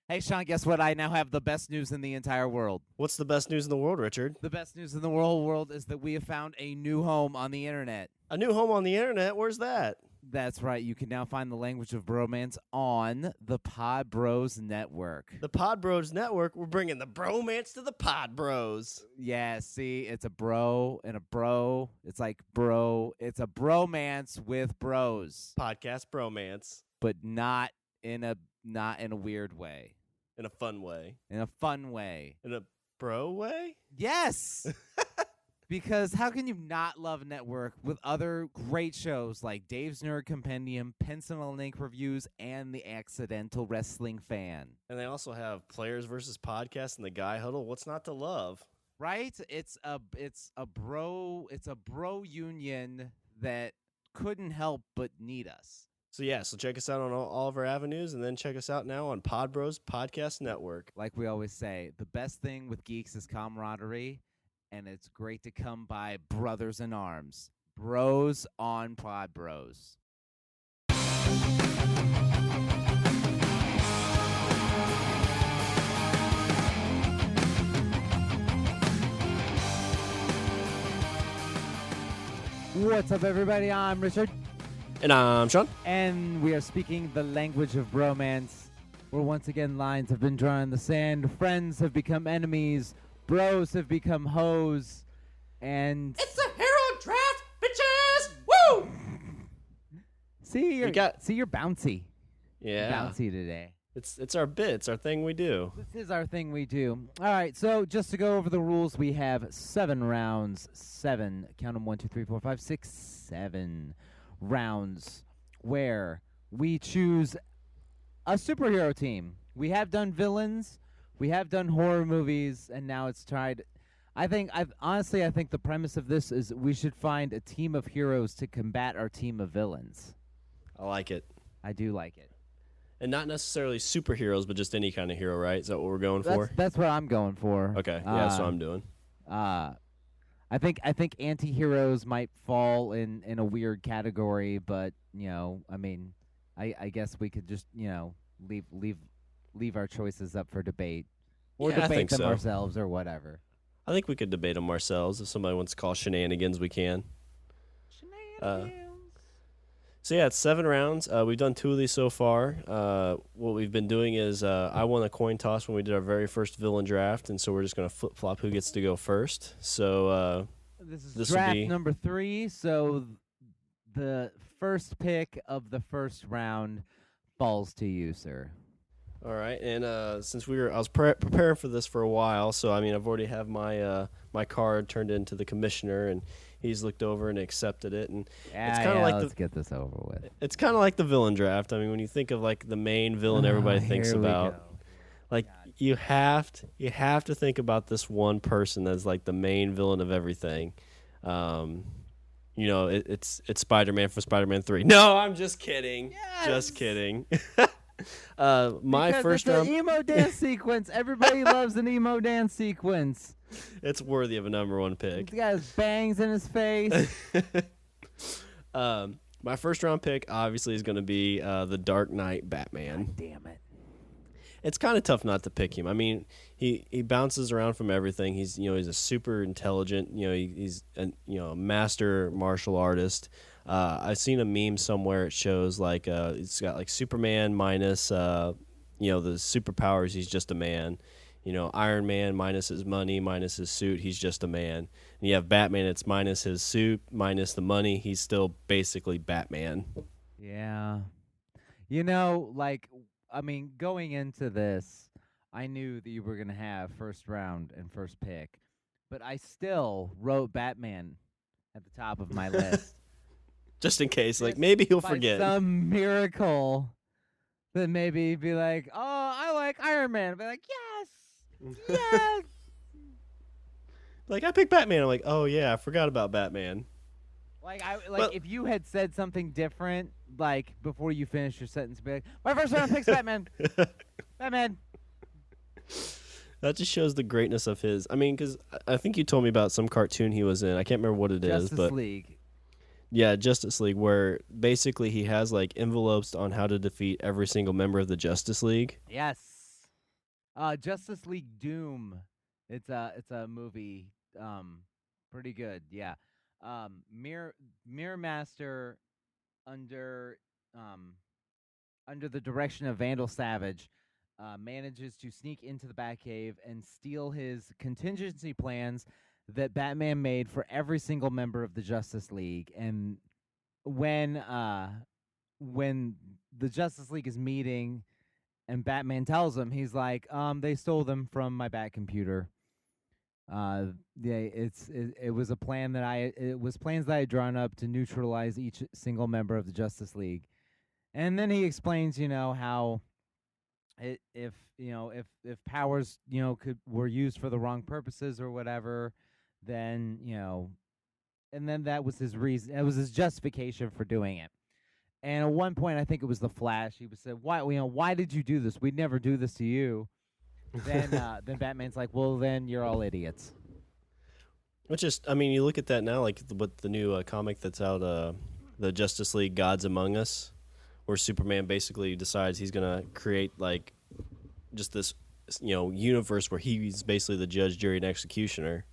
Hey, Sean, guess what? I now have the best news in the entire world. What's the best news in the world, Richard? The best news in the whole world is that we have found a new home on the internet. A new home on the internet? Where's that? That's right. You can now find the language of bromance on the Pod Bros Network. The Pod Bros Network. We're bringing the bromance to the Pod Bros. Yeah, see, it's a bro and a bro. It's like bro. It's a bromance with bros, Podcast bromance but not in a weird way. in a fun way. In a fun way. In a bro way? Yes. Because how can you not love Network with other great shows like Dave's Nerd Compendium, Pencil and Ink Reviews, and The Accidental Wrestling Fan? And they also have Players versus Podcast and the Guy Huddle. What's not to love? Right? It's a bro union that couldn't help but need us. So check us out on all of our avenues, and then check us out now on Pod Bros Podcast Network. Like we always say, the best thing with geeks is camaraderie, and it's great to come by brothers in arms. Bros on Pod Bros. What's up, everybody? I'm Richard, And I'm Sean. and we are speaking the language of bromance, where once again lines have been drawn in the sand, friends have become enemies, bros have become hoes, and It's a hero draft, bitches! Woo! you're bouncy. Yeah. Bouncy today. It's our bit. It's our thing we do. This is our thing we do. All right, so just to go over the rules, we have 7 rounds. 7. Count them 1, 2, 3, 4, 5, 6, 7 rounds where we choose a superhero team. We have done villains, we have done horror movies, and now it's tried. I think the premise of this is we should find a team of heroes to combat our team of villains. I like it. I do like it. And not necessarily superheroes, but just any kind of hero, right? Is that what we're going for? That's what I'm going for. Okay, yeah, that's what I'm doing. I think anti-heroes might fall in a weird category, but I guess we could just leave our choices up for debate, or Yeah, I debate think them so. ourselves or whatever. I think we could debate them ourselves. If somebody wants to call shenanigans, we can. So yeah, it's 7 rounds. We've done 2 of these so far. What we've been doing is I won a coin toss when we did our very first villain draft, and so we're just going to flip-flop who gets to go first. So This is This will draft be- number 3, so the first pick of the first round falls to you, sir. all right, and since I was preparing for this for a while, so I mean I've already have my my card turned into the commissioner, and he's looked over and accepted it, and kinda like let's get this over with. it's kind of like the villain draft. I mean, when you think of like the main villain everybody thinks Here we about, go. like you have to think about this one person as like the main villain of everything. It's Spider-Man from Spider-Man 3. No, I'm just kidding. Just kidding. My Because first it's round, an emo dance sequence. Everybody loves an emo dance sequence. it's worthy of a number 1 pick. He's got his bangs in his face. My first round pick obviously is going to be the Dark Knight Batman. Damn it. It's kind of tough not to pick him. I mean, he bounces around from everything. He's a super intelligent. He's a master martial artist. I've seen a meme somewhere. It shows like it's got like Superman minus the superpowers. He's just a man. Iron Man minus his money, minus his suit. He's just a man. And you have Batman. It's minus his suit, minus the money. He's still basically Batman. Yeah. Going into this, I knew that you were going to have first round and first pick, but I still wrote Batman at the top of my list. Just in case, like Just maybe he'll by forget. some miracle that maybe be like, oh, I like Iron Man. I'll be like, yes, yes. Like I picked Batman. I'm like, oh yeah, I forgot about Batman. But if you had said something different, like before you finish your sentence, be like, my first round picks Batman. Batman. That just shows the greatness of his. I mean, because I think you told me about some cartoon he was in. I can't remember what it is, Justice but League. yeah, Justice League, where basically he has like envelopes on how to defeat every single member of the Justice League. Yes. Justice League Doom. It's a movie. Pretty good. Yeah. Mirror Master under um under the direction of Vandal Savage, manages to sneak into the Batcave and steal his contingency plans that Batman made for every single member of the Justice League. And when when the Justice League is meeting and Batman tells him, he's like, they stole them from my Bat computer. Yeah, it was a plan that it was plans that I had drawn up to neutralize each single member of the Justice League. And then he explains, how if if powers were used for the wrong purposes or whatever, then and then that was his reason. It was his justification for doing it. And at one point, I think it was the Flash. He was said, why did you do this? We'd never do this to you." Then Batman's like, "Well, then you're all idiots." Which is, I mean, you look at that now, like with the new comic that's out, the Justice League Gods Among Us, where Superman basically decides he's gonna create like just this, universe where he's basically the judge, jury, and executioner,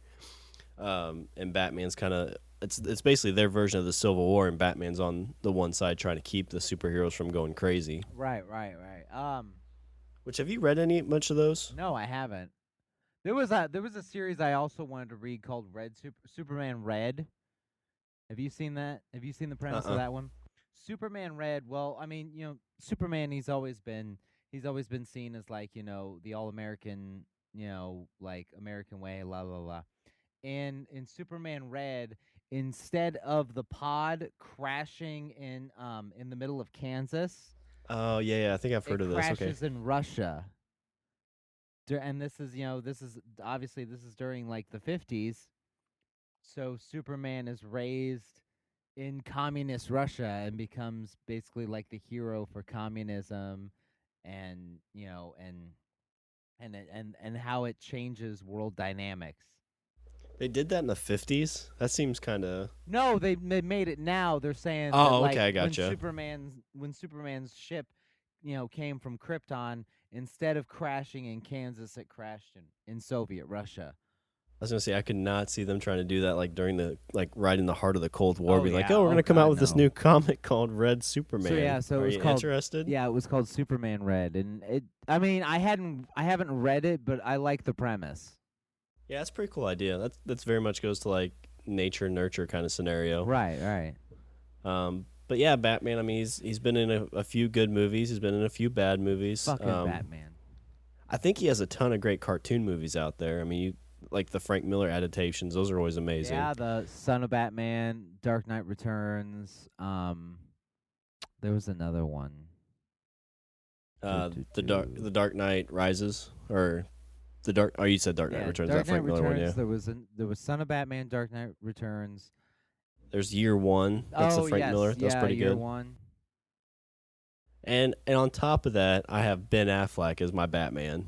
and Batman's kind of it's basically their version of the Civil War, and Batman's on the one side trying to keep the superheroes from going crazy. Right. Which, have you read much of those? No, I haven't. There was a series I also wanted to read called Superman Red. Have you seen that? Have you seen the premise of that one? Superman Red. Well, I mean, Superman. He's always been seen as like the all American, like American way, la la la. And in Superman Red, instead of the pod crashing in the middle of Kansas. Oh yeah, I think I've heard of this. It crashes in Russia. And this is obviously during like the 50s. So Superman is raised in communist Russia and becomes basically like the hero for communism, and and how it changes world dynamics. They did that in the 50s? That seems kind of... No, they made it now. They're saying oh, that, okay, I gotcha. When Superman's ship, came from Krypton, instead of crashing in Kansas, it crashed in Soviet Russia. I was gonna say I could not see them trying to do that like during the right in the heart of the Cold War. We're gonna come out with this new comic called Red Superman. So Are it was you called, interested? Yeah, it was called Superman Red, and I mean, I haven't read it, but I like the premise. Yeah, that's a pretty cool idea. That's very much goes to like nature nurture kind of scenario. Right. But yeah, Batman. I mean, he's been in a few good movies. He's been in a few bad movies. Fucking Batman. I think he has a ton of great cartoon movies out there. I mean, like the Frank Miller adaptations; those are always amazing. Yeah, the Son of Batman, Dark Knight Returns. There was another one. The Dark Knight Rises, or the Dark. Oh, you said Dark Knight Returns. Dark that Frank Knight Miller Returns, one, yeah. There was Son of Batman, Dark Knight Returns. There's Year One. That's the Frank Miller. That's pretty Year good. One. And on top of that, I have Ben Affleck as my Batman.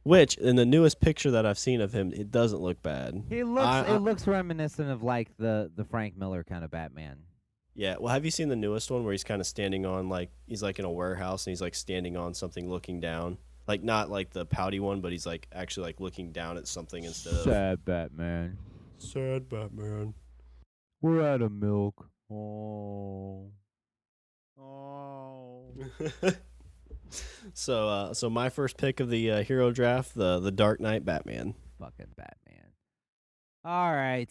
Which, in the newest picture that I've seen of him, it doesn't look bad. It looks reminiscent of like the Frank Miller kind of Batman. Yeah. Well, have you seen the newest one where he's kind of standing on he's like in a warehouse and he's like standing on something looking down? Like not like the pouty one, but he's like actually like looking down at something instead of Sad Batman. Sad Batman. We're out of milk. Oh. So my first pick of the hero draft, the Dark Knight Batman. Fucking Batman. All right.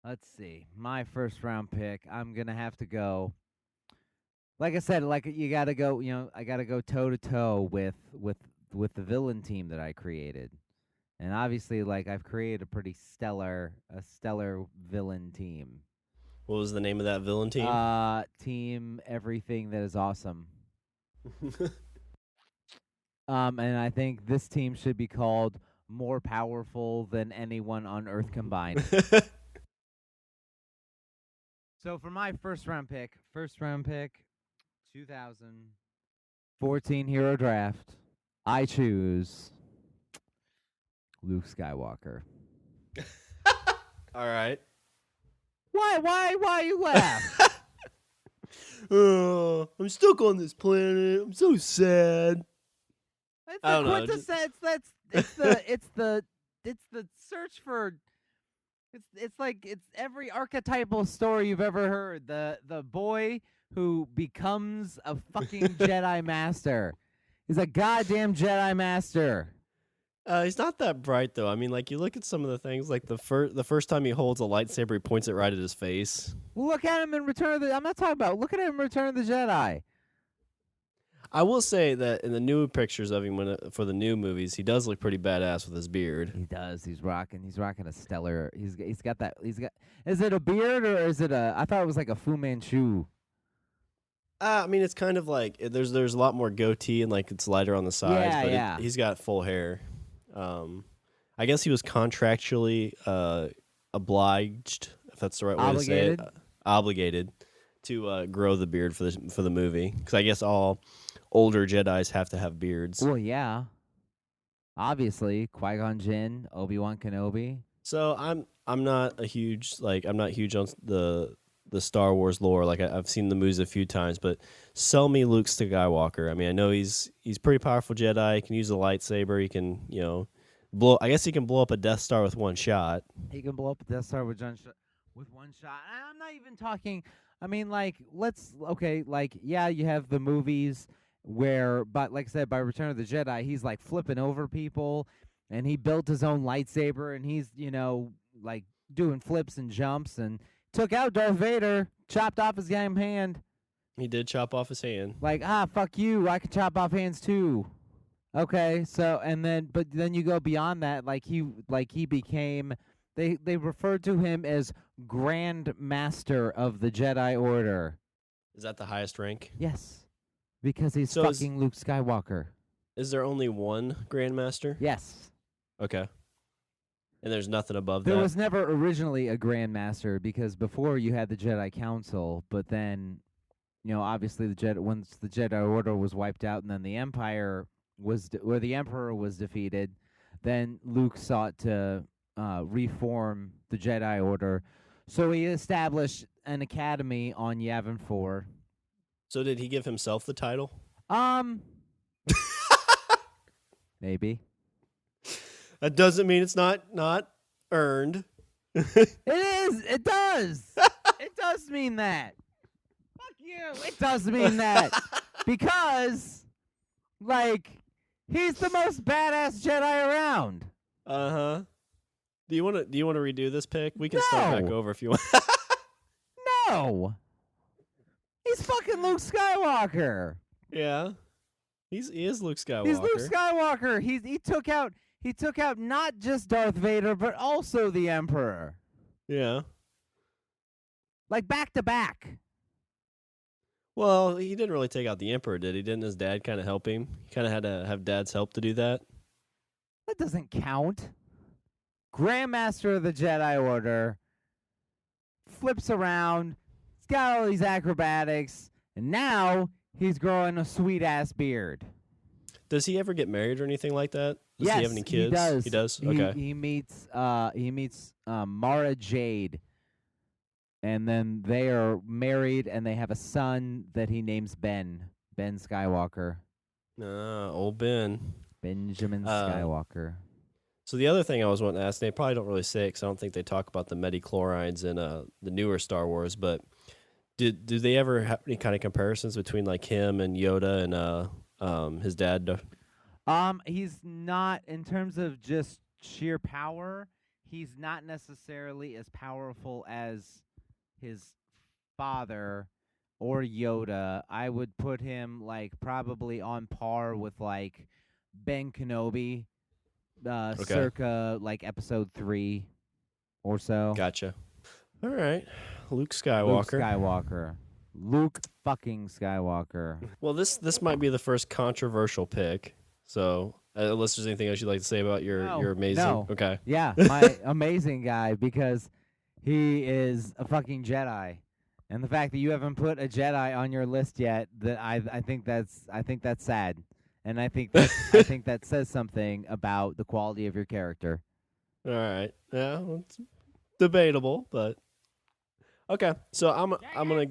Let's see. My first round pick. I'm gonna have to go. Like I said, like you gotta go. I gotta go toe to toe with the villain team that I created, and obviously, like I've created a pretty stellar villain team. What was the name of that villain team? Team Everything That Is Awesome. And I think this team should be called More Powerful Than Anyone on Earth Combined. So for my first round pick, 2014 hero draft, I choose Luke Skywalker. All right. Why you laugh? I'm stuck on this planet. I'm so sad. It's I the don't know. quintessence. It's the search for. It's like it's every archetypal story you've ever heard. The boy who becomes a fucking Jedi Master. He's a goddamn Jedi Master. He's not that bright though. I mean, like you look at some of the things, like the first time he holds a lightsaber, he points it right at his face. Look at him in Return of the. I'm not talking about. Look at him in Return of the Jedi. I will say that in the new pictures of him for the new movies, he does look pretty badass with his beard. He does. He's rocking a stellar. He's got that. He's got. Is it a beard or is it a? I thought it was like a Fu Manchu. I mean, it's kind of like there's a lot more goatee and like it's lighter on the sides. Yeah, but yeah. He's got full hair. I guess he was contractually obliged, if that's the right way to say it, obligated to grow the beard for the movie, because I guess all older Jedis have to have beards. Well, yeah. Obviously, Qui-Gon Jinn, Obi-Wan Kenobi. So I'm not huge on the Star Wars lore. Like I've seen the movies a few times, but sell me Luke Skywalker. I mean, I know he's pretty powerful Jedi. He can use a lightsaber. He can blow. I guess he can blow up a Death Star with one shot. He can blow up a Death Star with one shot. I'm not even talking. I mean, like, you have the movies where, but like I said, by Return of the Jedi, he's like flipping over people, and he built his own lightsaber, and he's like doing flips and jumps, and took out Darth Vader, chopped off his damn hand. He did chop off his hand. Like, fuck you, I can chop off hands too. Okay, so but then you go beyond that, he became. They referred to him as Grand Master of the Jedi Order. Is that the highest rank? Yes. Because he's fucking Luke Skywalker. Is there only one Grandmaster? Yes. Okay. And there's nothing above there that? There was never originally a Grandmaster, because before you had the Jedi Council, but then, obviously once the Jedi Order was wiped out and then the Empire where the Emperor was defeated, then Luke sought to reform the Jedi Order. So he established an academy on Yavin 4. So did he give himself the title? Maybe. That doesn't mean it's not earned. It is. It does. It does mean that. Fuck you. It does mean that. Because, he's the most badass Jedi around. Uh-huh. Do you want to redo this pick? We can start back over if you want. No. He's fucking Luke Skywalker. Yeah. He is Luke Skywalker. He's Luke Skywalker. He took out not just Darth Vader, but also the Emperor. Yeah. Like back to back. Well, he didn't really take out the Emperor, did he? Didn't his dad kind of help him? He kind of had to have Dad's help to do that. That doesn't count. Grandmaster of the Jedi Order flips around. He's got all these acrobatics, and now he's growing a sweet-ass beard. Does he ever get married or anything like that? Does yes, he have any kids? He does. He does? Okay. He meets Mara Jade, and then they are married, and they have a son that he names Ben Skywalker. Old Ben. Benjamin Skywalker. So the other thing I was wanting to ask, they probably don't really say it because I don't think they talk about the midichlorians in the newer Star Wars, but do they ever have any kind of comparisons between like him and Yoda and his dad? He's not, in terms of just sheer power, he's not necessarily as powerful as his father or Yoda. I would put him probably on par with Ben Kenobi. Circa episode 3 or so. Gotcha. All right. Luke Skywalker. Luke fucking Skywalker. Well, this might be the first controversial pick. So, unless there's anything else you'd like to say about your amazing. No. Okay. Yeah, my amazing guy, because he is a fucking Jedi, and the fact that you haven't put a Jedi on your list yet, that I think that's sad. And I think that says something about the quality of your character. All right. Yeah, it's debatable, but okay. So I'm gonna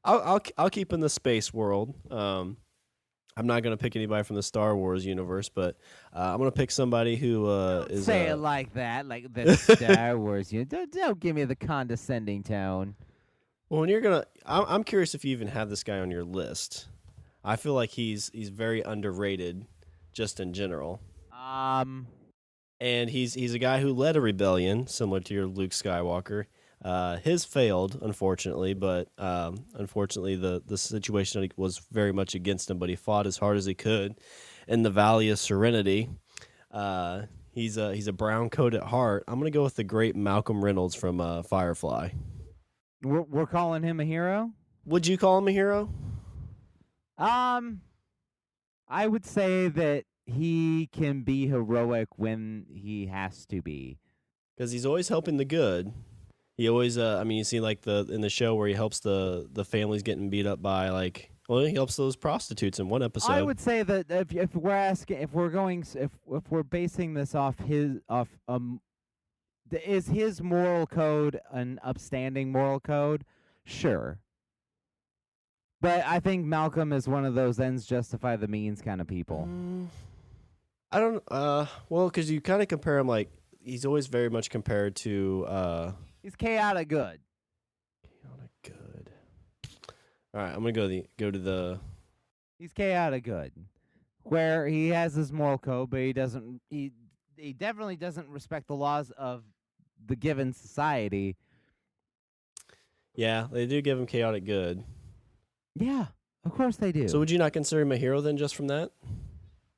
I'll keep in the space world. I'm not gonna pick anybody from the Star Wars universe, but I'm gonna pick somebody who is Say it like that, like the Star Wars. Don't give me the condescending tone. well, when you're gonna, I'm curious if you even have this guy on your list. I feel like he's very underrated, just in general. And he's a guy who led a rebellion, similar to your Luke Skywalker. His failed, unfortunately, but unfortunately the situation was very much against him. But he fought as hard as he could in the Valley of Serenity. He's a brown coat at heart. I'm gonna go with the great Malcolm Reynolds from Firefly. We're calling him a hero. Would you call him a hero? I would say that he can be heroic when he has to be. Because he's always helping the good. He always, I mean, you see like in the show where he helps the families getting beat up by he helps those prostitutes in one episode. I would say that if we're asking, if we're basing this off is his moral code an upstanding moral code? Sure. But I think Malcolm is one of those ends justify the means kind of people. I don't. Well, because you kind of compare him he's always very much compared to. He's chaotic good. Chaotic good. All right, I'm gonna go to the. He's chaotic good, where he has his moral code, but he doesn't. He definitely doesn't respect the laws of the given society. Yeah, they do give him chaotic good. Yeah, of course they do. So would you not consider him a hero then, just from that?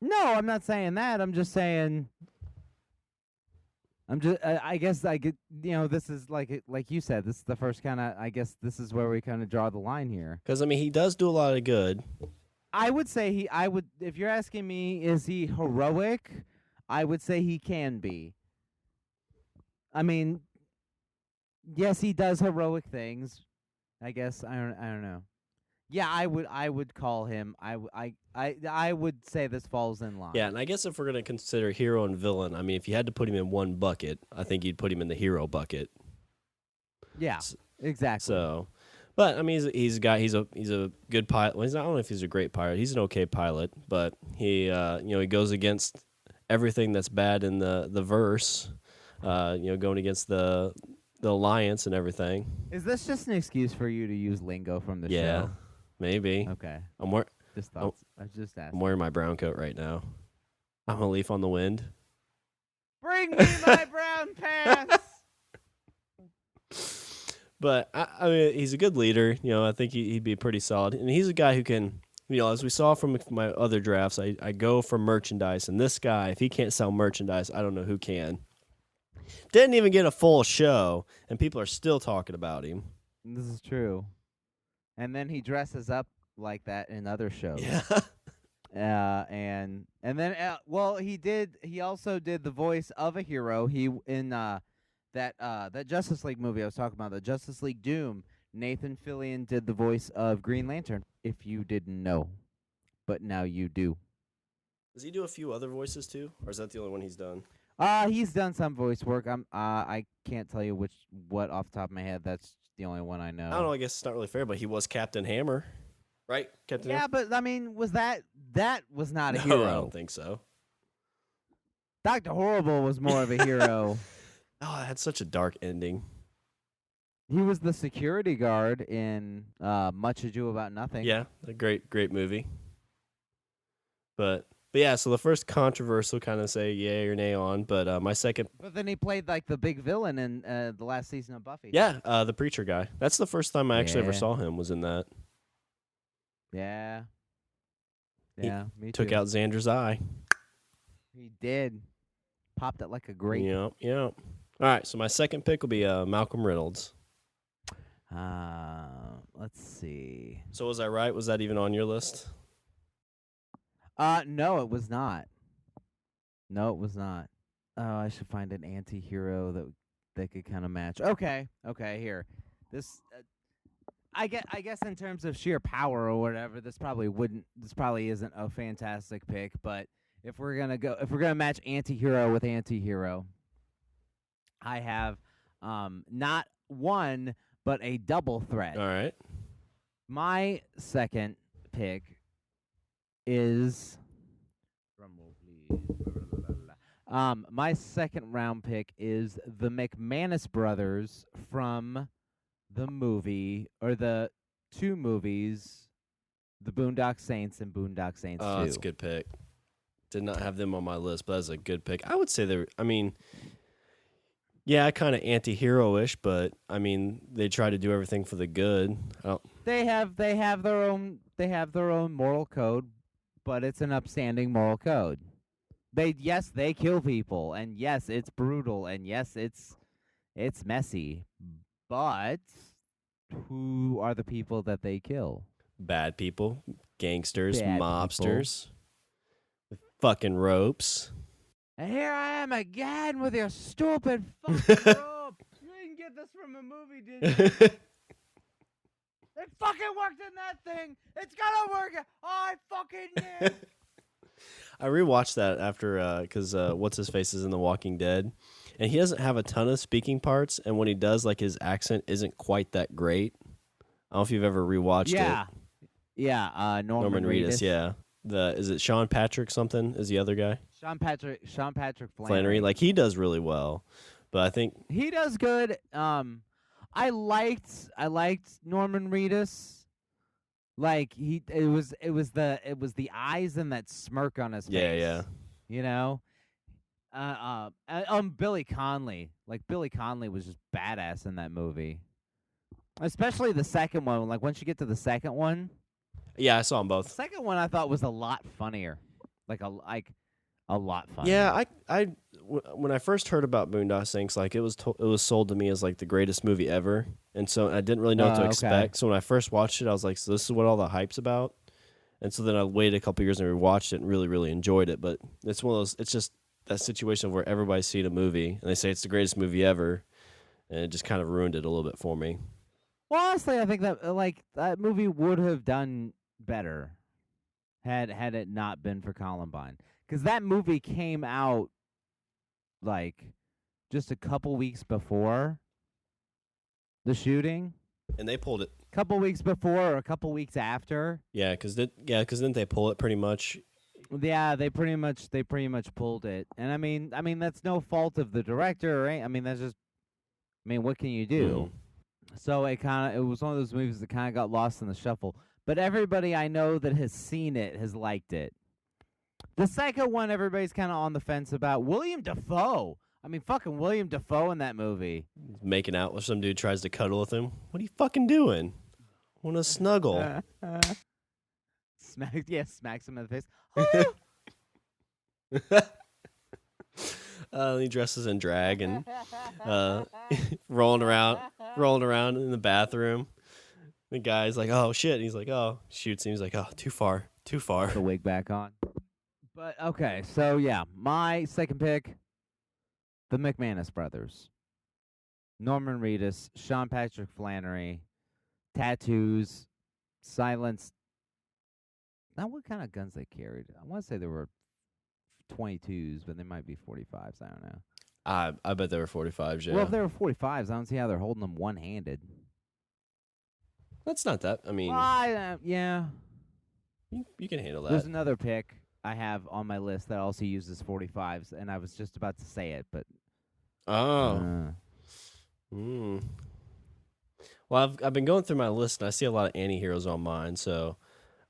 No, I'm not saying that. I'm just saying. I guess I get. This is like you said. This is the first kind of. I guess this is where we kind of draw the line here. Because I mean, he does do a lot of good. I would say I would. If you're asking me, is he heroic? I would say he can be. I mean, yes, he does heroic things. I guess I don't know. Yeah, I would call him. I would say this falls in line. Yeah, and I guess if we're gonna consider hero and villain, I mean, if you had to put him in one bucket, I think you'd put him in the hero bucket. Yeah, exactly. So, but I mean, he's a guy. He's a good pilot. Well, I don't know if he's a great pilot. He's an okay pilot, but he he goes against everything that's bad in the verse. Going against the alliance and everything. Is this just an excuse for you to use lingo from the show? Yeah, maybe. Okay. Just thoughts. I was just asking. I'm wearing my brown coat right now. I'm a leaf on the wind. Bring me my brown pants. But I mean, he's a good leader. I think he'd be pretty solid, and he's a guy who can. As we saw from my other drafts, I go for merchandise, and this guy, if he can't sell merchandise, I don't know who can. Didn't even get a full show, and people are still talking about him. This is true. And then he dresses up like that in other shows. Yeah. And then he also did the voice of a hero. He in that Justice League movie I was talking about, the Justice League Doom. Nathan Fillion did the voice of Green Lantern. If you didn't know, but now you do. Does he do a few other voices too, or is that the only one he's done? He's done some voice work. I can't tell you what off the top of my head. That's the only one I know. I don't know. I guess it's not really fair, but he was Captain Hammer, right? Captain Hammer? But I mean, was that was not a No, hero? I don't think so. Dr. Horrible was more of a hero. Oh, it had such a dark ending. He was the security guard in Much Ado About Nothing. Yeah, a great movie. But yeah, so the first controversial kind of say yay or nay on, but my second. But then he played like the big villain in the last season of Buffy. Yeah, the preacher guy. That's the first time I actually ever saw him, was in that. Yeah. Yeah, me too. Took out Xander's eye. He did. Popped it like a grape. Yep. All right, so my second pick will be Malcolm Reynolds. Let's see. So was I right? Was that even on your list? No, it was not. No, it was not. Oh, I should find an anti-hero that could kind of match. Okay, here. This, I guess in terms of sheer power or whatever, this probably isn't a fantastic pick. But if we're gonna match anti-hero with anti-hero, I have not one but a double threat. All right. My second pick is drumroll, please. My second round pick is the McManus brothers from the movie or the two movies, The Boondock Saints and Boondock Saints 2. Oh, that's a good pick. Did not have them on my list, but that's a good pick. I would say they're. I mean, yeah, kind of anti-hero-ish, but I mean, they try to do everything for the good. They have their own moral code, but it's an upstanding moral code. They kill people, and yes, it's brutal, and yes, it's messy. But who are the people that they kill? Bad people, gangsters, Bad mobsters, with fucking ropes. And here I am again with your stupid fucking rope. You didn't get this from a movie, did you? It fucking worked in that thing. It's gonna work. I fucking did. I rewatched that after because what's his face is in The Walking Dead, and he doesn't have a ton of speaking parts, and when he does, like his accent isn't quite that great. I don't know if you've ever rewatched it. Yeah. Norman Reedus. Yeah. Is it Sean Patrick something? Is the other guy? Sean Patrick Flannery. Like he does really well, but I think he does good. I liked Norman Reedus. Like it was the eyes and that smirk on his face. Yeah. You know, Billy Connolly. Like Billy Connolly was just badass in that movie, especially the second one. Like once you get to the second one. Yeah, I saw them both. The second one I thought was a lot funnier, like a lot funnier. Yeah, when I first heard about Boondock Saints, like it was sold to me as like the greatest movie ever, and so I didn't really know what to expect. So when I first watched it, I was like, so this is what all the hype's about. And so then I waited a couple years and rewatched it and really, really enjoyed it. But it's one of those. It's just that situation where everybody's seen a movie and they say it's the greatest movie ever, and it just kind of ruined it a little bit for me. Well, honestly, I think that that movie would have done better had it not been for Columbine, because that movie came out like just a couple weeks before the shooting, and they pulled it. Couple weeks before or a couple weeks after. Yeah, because didn't they pull it pretty much? Yeah, they pretty much pulled it, and I mean that's no fault of the director, right? I mean that's just, what can you do? So it was one of those movies that kind of got lost in the shuffle. But everybody I know that has seen it has liked it. The second one, everybody's kind of on the fence about. William Dafoe. Fucking William Dafoe in that movie. Making out with some dude tries to cuddle with him. What are you fucking doing? I want to snuggle. Smacks him in the face. He dresses in drag and rolling around in the bathroom. The guy's like, oh, shit. And he's like, oh, shoots him. He's like, oh, too far. The wig back on. But, okay, so, yeah, my second pick, the McManus brothers. Norman Reedus, Sean Patrick Flannery, tattoos, silenced. Now, what kind of guns they carried? I want to say there were 22s, but they might be 45s. I don't know. I bet they were 45s, yeah. Well, if they were 45s, I don't see how they're holding them one-handed. That's not that. Yeah. You can handle that. There's another pick I have on my list that also uses 45s, and I was just about to say it, but. Oh. Well, I've been going through my list, and I see a lot of anti-heroes on mine, so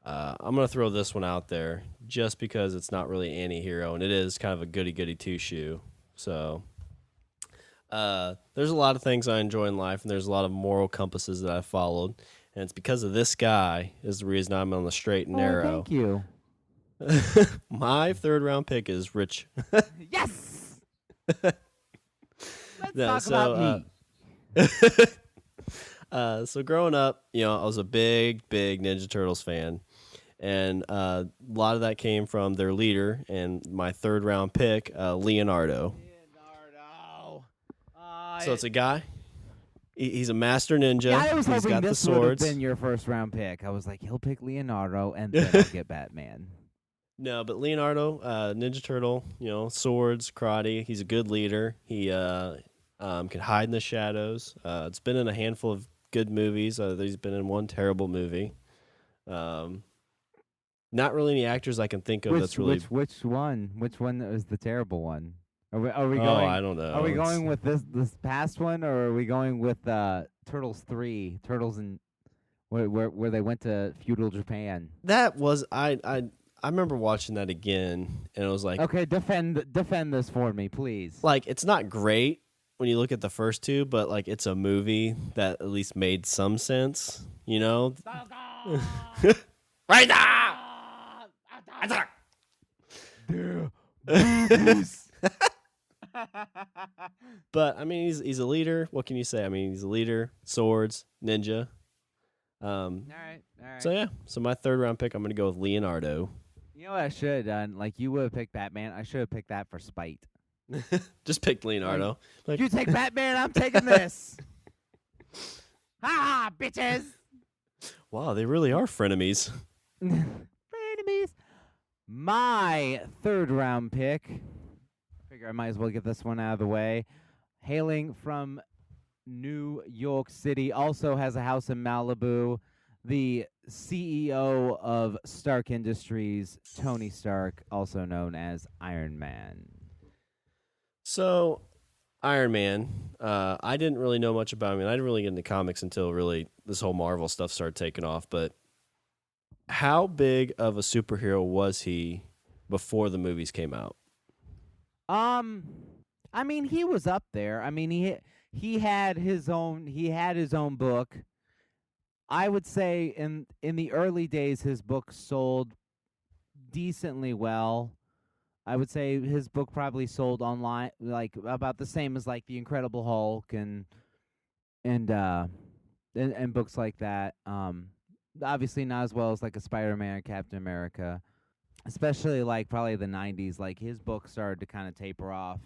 I'm going to throw this one out there just because it's not really anti-hero, and it is kind of a goody-goody two-shoe. So there's a lot of things I enjoy in life, and there's a lot of moral compasses that I've followed, and it's because of this guy is the reason I'm on the straight and narrow. Thank you. My third round pick is Rich. Yes! Let's talk about me. So growing up, I was a big Ninja Turtles fan. And a lot of that came from their leader and my third round pick, Leonardo. So it's a guy. He's a master ninja. Yeah, I was He's hoping got this the would have swords. been your first round pick. I was like, he'll pick Leonardo, and then I'll get Batman. No, but Leonardo, Ninja Turtle, swords, karate. He's a good leader. He can hide in the shadows. It's been in a handful of good movies. He's been in one terrible movie. Not really any actors I can think of that's really. Which one? Which one is the terrible one? Are we Oh, going? I don't know. Are we going with this past one, or are we going with Turtles 3? Turtles and where they went to feudal Japan. That was I remember watching that again, and it was like, Okay, defend this for me, please. like it's not great when you look at the first two, but like it's a movie that at least made some sense, you know? Right now. But I mean, he's a leader. What can you say? I mean, he's a leader. Swords, ninja. All right. So yeah. So my third round pick, I'm gonna go with Leonardo. You know what I should have done? Like, you would have picked Batman. I should have picked that for spite. Just picked Leonardo. Like, You take Batman, I'm taking this. Ha, bitches. wow, they really are frenemies. Frenemies. My third round pick. I figure I might as well get this one out of the way. Hailing from New York City, also has a house in Malibu. The CEO of Stark Industries, Tony Stark, also known as Iron Man. So, Iron Man, I didn't really know much about him. I didn't really get into comics until really this whole Marvel stuff started taking off. But how big of a superhero was he before the movies came out? I mean, he was up there. I mean, he had his own book. I would say in the early days, his book sold decently well. I would say his book probably sold online like about the same as like the Incredible Hulk and books like that. Obviously not as well as like a Spider-Man or Captain America, especially like probably the 90s. Like his book started to kind of taper off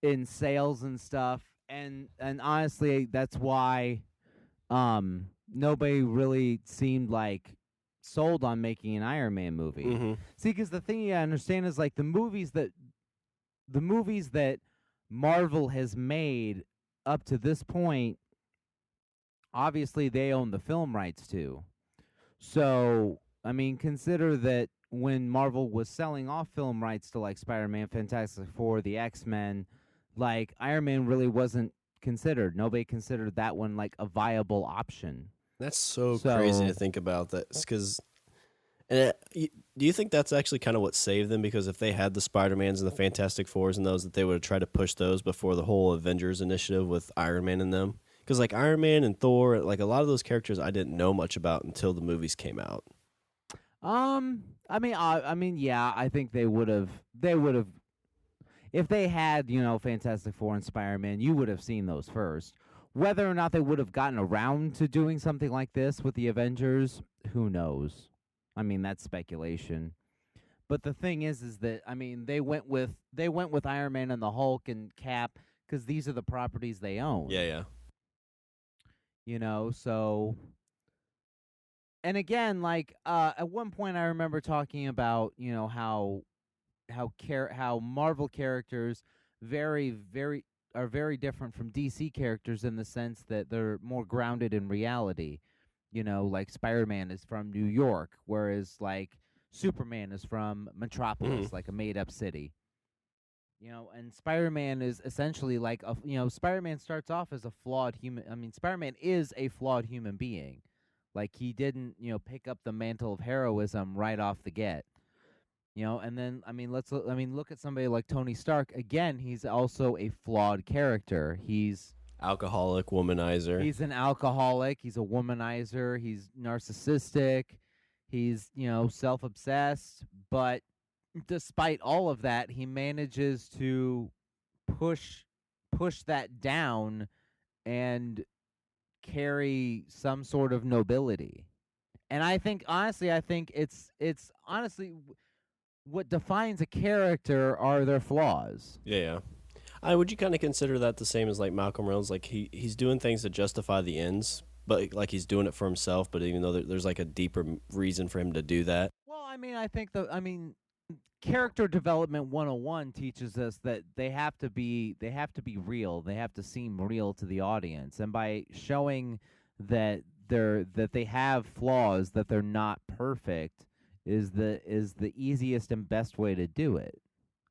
in sales and stuff, and honestly, that's why nobody really seemed like sold on making an Iron Man movie. Mm-hmm. See, because the thing you gotta understand is like the movies that Marvel has made up to this point, obviously they own the film rights to. So, I mean, consider that when Marvel was selling off film rights to like Spider-Man, Fantastic Four, the X-Men, like Iron Man really wasn't considered. Nobody considered that one like a viable option. That's so crazy to think about that. Because, do you think that's actually kind of what saved them? Because if they had the Spider-Mans and the Fantastic Fours and those, that they would have tried to push those before the whole Avengers initiative with Iron Man in them? Because like Iron Man and Thor, like a lot of those characters I didn't know much about until the movies came out. I mean, yeah, I think they would have, if they had, Fantastic Four and Spider-Man, you would have seen those first. Whether or not they would have gotten around to doing something like this with the Avengers, who knows? I mean, that's speculation. But the thing is that I mean, they went with Iron Man and the Hulk and Cap because these are the properties they own. Yeah. So. And again, like at one point, I remember talking about how Marvel characters are very different from DC characters in the sense that they're more grounded in reality. Like Spider-Man is from New York, whereas like Superman is from Metropolis, like a made-up city. And Spider-Man is essentially like Spider-Man starts off as a flawed human. I mean, Spider-Man is a flawed human being. Like he didn't, pick up the mantle of heroism right off the get. And then look at somebody like Tony Stark. Again, he's also a flawed character. He's alcoholic, womanizer. He's an alcoholic. He's a womanizer. He's narcissistic. He's self-obsessed. But despite all of that, he manages to push that down and carry some sort of nobility. And I think honestly, it's honestly what defines a character are their flaws. Yeah. Would you kind of consider that the same as like Malcolm Reynolds? Like he's doing things to justify the ends, but like he's doing it for himself. But even though there's like a deeper reason for him to do that. Well, I mean, I think character development 101 teaches us that they have to be real. They have to seem real to the audience, and by showing that they have flaws, that they're not perfect, is the easiest and best way to do it.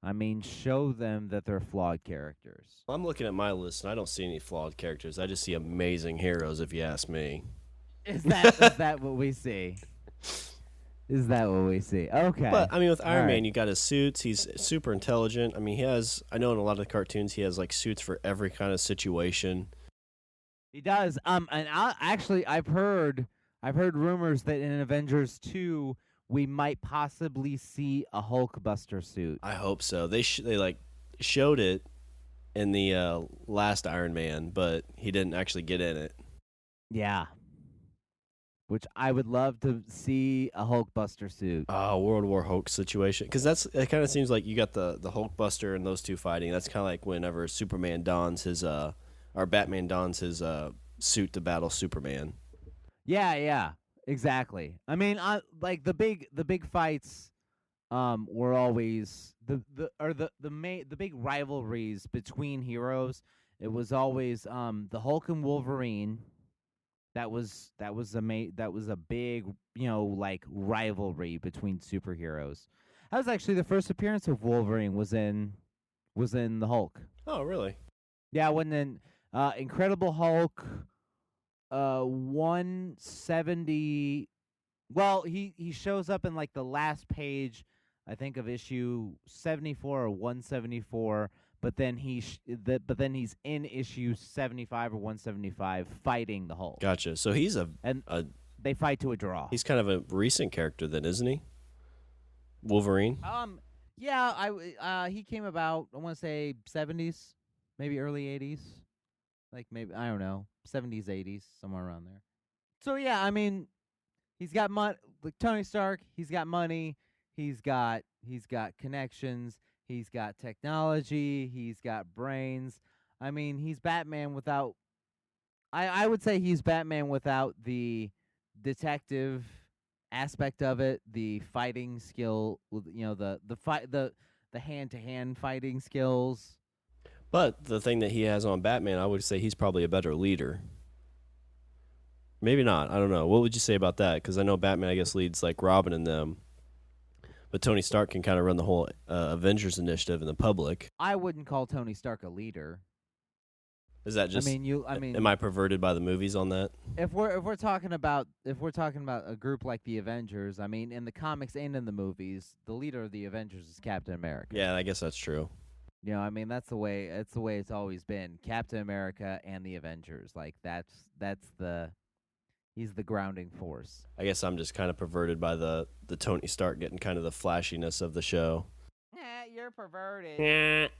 I mean, show them that they're flawed characters. I'm looking at my list and I don't see any flawed characters. I just see amazing heroes, if you ask me. Is that what we see? Is that what we see? Okay. But I mean, with Iron All Man, right. you got his suits. He's super intelligent. I mean, he has. I know in a lot of the cartoons, he has like suits for every kind of situation. He does. And I've heard rumors that in Avengers 2 we might possibly see a Hulkbuster suit. I hope so. They like showed it in the last Iron Man, but he didn't actually get in it. Yeah. Which I would love to see a Hulkbuster suit. World War Hulk situation, because it kind of seems like you got the Hulkbuster and those two fighting. That's kind of like whenever Superman dons his or Batman dons his suit to battle Superman. Yeah, exactly. I mean, like the big fights were always the big rivalries between heroes. It was always the Hulk and Wolverine. That was a big, like rivalry between superheroes. That was actually the first appearance of Wolverine was in the Hulk. Oh, really? Yeah, when in Incredible Hulk 170. Well, he shows up in like the last page, I think, of issue 74 or 174. But then he's in issue 75 or 175 fighting the Hulk. Gotcha. So he's and they fight to a draw. He's kind of a recent character then, isn't he? Wolverine. Yeah, he came about, I want to say 70s, maybe early 80s. Like maybe, I don't know, 70s, 80s, somewhere around there. So yeah, I mean, he's got money, like Tony Stark, he's got money, he's got connections, he's got technology, he's got brains. I mean, he's Batman without I would say he's Batman without the detective aspect of it, the fighting skill, the hand-to-hand fighting skills. But the thing that he has on Batman, I would say he's probably a better leader. Maybe not. I don't know. What would you say about that? Because I know Batman, I guess, leads like Robin and them. But Tony Stark can kind of run the whole Avengers initiative in the public. I wouldn't call Tony Stark a leader. Is that just? Am I perverted by the movies on that? If we're talking about a group like the Avengers, I mean, in the comics and in the movies, the leader of the Avengers is Captain America. Yeah, I guess that's true. I mean, that's the way it's always been. Captain America and the Avengers, like he's the grounding force. I guess I'm just kind of perverted by the Tony Stark getting kind of the flashiness of the show. You're perverted.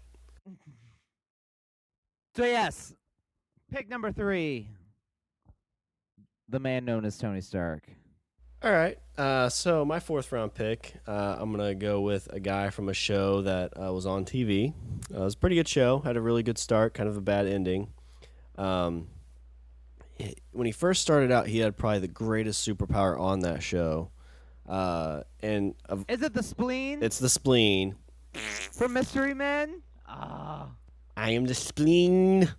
So yes, pick number 3, the man known as Tony Stark. All right. So my 4th round pick, I'm gonna go with a guy from a show that was on TV. It was a pretty good show. Had a really good start, kind of a bad ending. When he first started out, he had probably the greatest superpower on that show. Is it the spleen? It's the spleen. From Mystery Men? I am the spleen.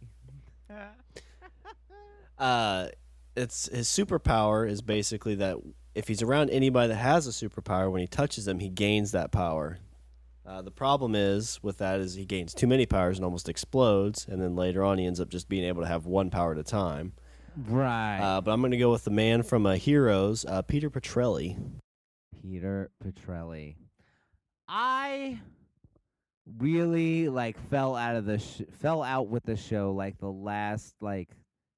It's his superpower is basically that if he's around anybody that has a superpower, when he touches them, he gains that power. The problem is with that is he gains too many powers and almost explodes, and then later on he ends up just being able to have one power at a time. Right. But I'm going to go with the man from Heroes, Peter Petrelli. Peter Petrelli. I really fell out with the show like the last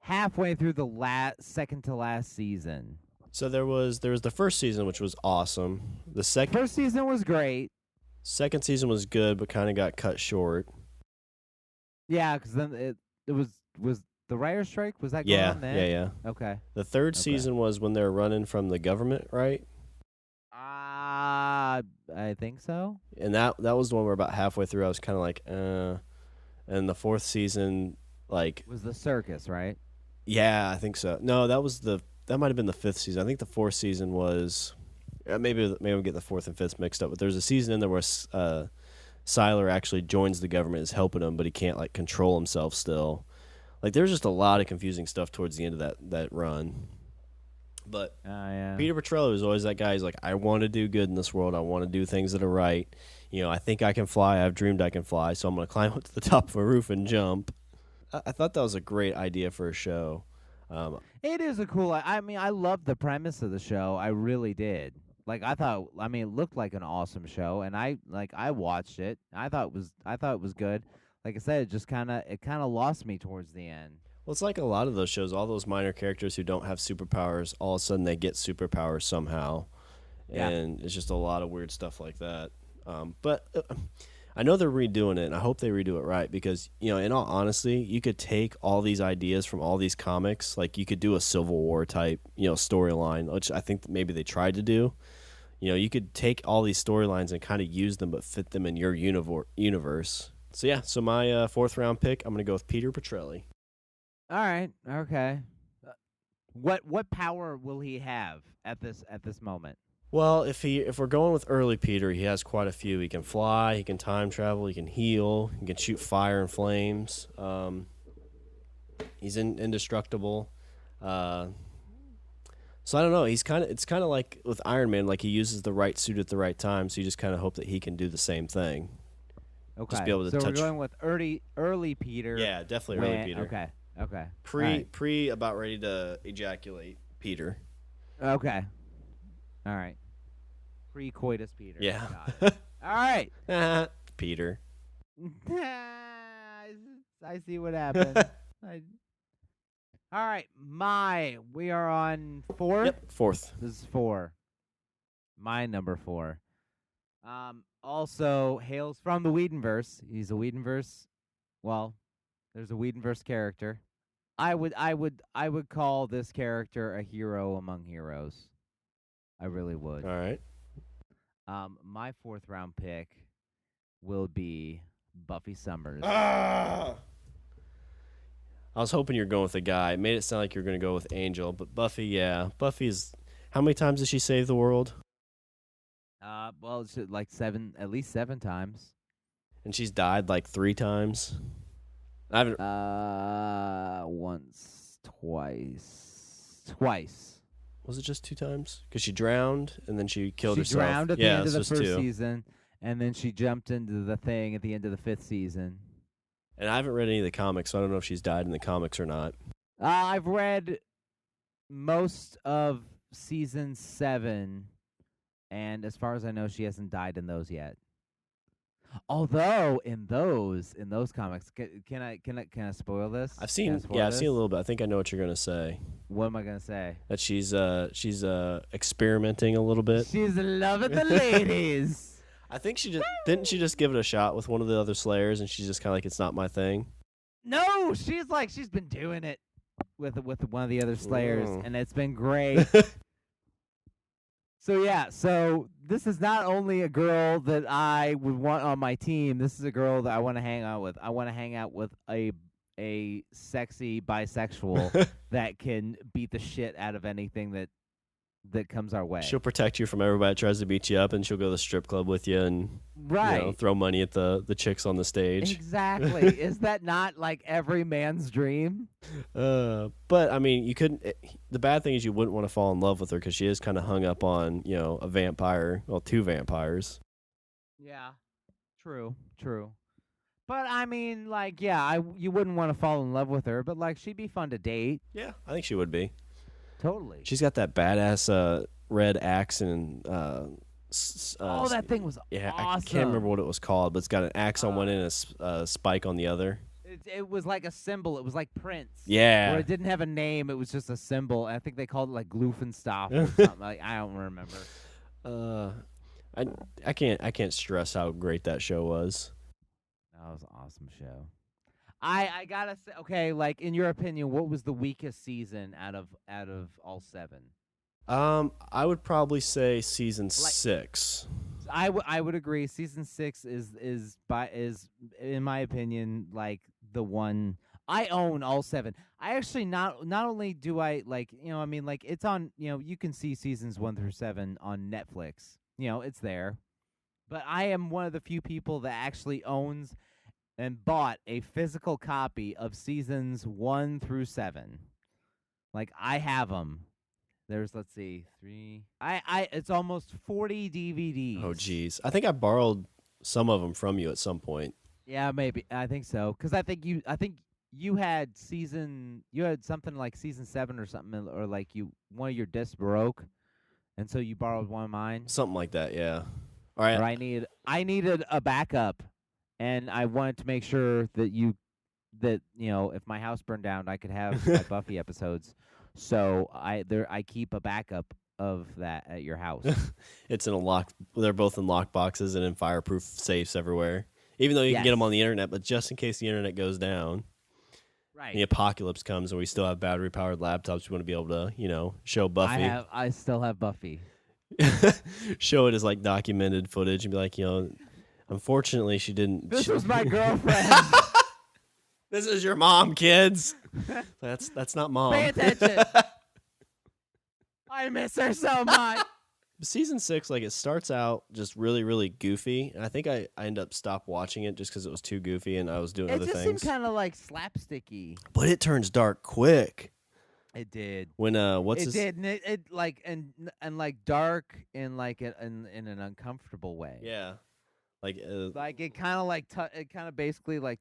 halfway through the second to last season. So there was the first season, which was awesome. The first season was great. Second season was good, but kind of got cut short. Yeah, because then it was the writer's strike. Was that going on then? Yeah. Okay. The third season was when they were running from the government, right? I think so. And that was the one where about halfway through I was kind of like, And the fourth season, was the circus, right? Yeah, I think so. No, that might have been the fifth season. I think the fourth season was maybe I'm getting the fourth and fifth mixed up. But there's a season in there where Sylar actually joins the government, is helping him, but he can't control himself still. Like there's just a lot of confusing stuff towards the end of that run. But Yeah. Peter Petrelli was always that guy. He's like, I want to do good in this world. I want to do things that are right. I think I can fly. I've dreamed I can fly, so I'm going to climb up to the top of a roof and jump. I thought that was a great idea for a show. It is a cool. I mean, I loved the premise of the show. I really did. Like, I thought. I mean, it looked like an awesome show, and I watched it. I thought it was good. Like I said, it kind of lost me towards the end. Well, it's like a lot of those shows. All those minor characters who don't have superpowers, all of a sudden they get superpowers somehow, and it's just a lot of weird stuff like that. But I know they're redoing it, and I hope they redo it right because, in all honesty, you could take all these ideas from all these comics. Like, you could do a Civil War type, storyline, which I think maybe they tried to do. You could take all these storylines and kind of use them but fit them in your universe. So my fourth round pick, I'm going to go with Peter Petrelli. All right. Okay. What power will he have at this moment? Well, if we're going with early Peter, he has quite a few. He can fly, he can time travel, he can heal, he can shoot fire and flames. He's indestructible. So I don't know. It's kind of like with Iron Man, like he uses the right suit at the right time. So you just kind of hope that he can do the same thing. Okay. Just be able to touch. We're going with early Peter. Yeah, definitely early Peter. Okay. Pre about ready to ejaculate Peter. Okay. All right. Pre-coitus Peter. Yeah. All right. Peter. I see what happened. All right. We are on 4? Yep, fourth. This is 4. My number 4. Also hails from the Whedonverse. He's a Whedonverse. Well, there's a Whedonverse character. I would call this character a hero among heroes. I really would. All right. My fourth round pick will be Buffy Summers. I was hoping you were going with a guy. It made it sound like you were going to go with Angel, but Buffy, yeah. Buffy's. How many times does she save the world? Well, it's like at least 7 times. And she's died like 3 times. I haven't. Once, twice. Was it just 2 times? Because she drowned and then she killed herself. She drowned at the end of the just first 2. season, and then she jumped into the thing at the end of the 5th season. And I haven't read any of the comics, so I don't know if she's died in the comics or not. I've read most of season 7, and as far as I know, she hasn't died in those yet. Although in those comics, can I spoil this? I've seen a little bit. I think I know what you're gonna say. What am I gonna say? That she's experimenting a little bit. She's loving the ladies. I think she just give it a shot with one of the other Slayers, and she's just kind of like, it's not my thing. No, she's been doing it with one of the other Slayers, and it's been great. So this is not only a girl that I would want on my team. This is a girl that I want to hang out with. I want to hang out with a sexy bisexual that can beat the shit out of anything that comes our way. She'll protect you from everybody that tries to beat you up, and she'll go to the strip club with you and throw money at the chicks on the stage. Exactly. Is that not like every man's dream? But I mean, you couldn't. The bad thing is you wouldn't want to fall in love with her because she is kind of hung up on a vampire. Well, 2 vampires. Yeah. True. But I mean, like, you wouldn't want to fall in love with her, but like, she'd be fun to date. Yeah, I think she would be. Totally. She's got that badass red axe and that thing was awesome. I can't remember what it was called, but it's got an axe on one end and a spike on the other. It was like a symbol. It was like Prince. Yeah. Where it didn't have a name. It was just a symbol. I think they called it like Gloofenstoff or something. Like, I don't remember. I can't stress how great that show was. That was an awesome show. I gotta say, okay, like, in your opinion, what was the weakest season out of all 7? I would probably say season 6. I would agree. Season 6 is in my opinion like the one. I own all 7. I actually not only do I like, I mean, like, it's on, you can see seasons 1 through 7 on Netflix. It's there. But I am one of the few people that actually owns and bought a physical copy of seasons 1 through 7. Like I have them. There's let's see, 3. It's almost 40 DVDs. Oh, geez. I think I borrowed some of them from you at some point. Yeah, maybe. I think so. Cuz I think you had something like season 7 or something, or like one of your discs broke, and so you borrowed one of mine. Something like that, yeah. All right. Or I needed a backup, and I wanted to make sure that if my house burned down, I could have my Buffy episodes. So I keep a backup of that at your house. It's in a lock. They're both in lock boxes and in fireproof safes everywhere. Even though you can get them on the internet, but just in case the internet goes down, right? The apocalypse comes and we still have battery-powered laptops. We want to be able to, show Buffy. I still have Buffy. Show it as like documented footage and be like, unfortunately she didn't. This was my girlfriend. This is your mom, kids. That's not mom. Pay attention. I miss her so much. Season 6, like, it starts out just really, really goofy, and I think I end up stopped watching it just because it was too goofy and I was doing other things. It just things. seemed kind of like slapsticky. But it turns dark quick. It did. When it did, and it like and like dark in like in an uncomfortable way. Yeah, like it kind of like it kind of basically like.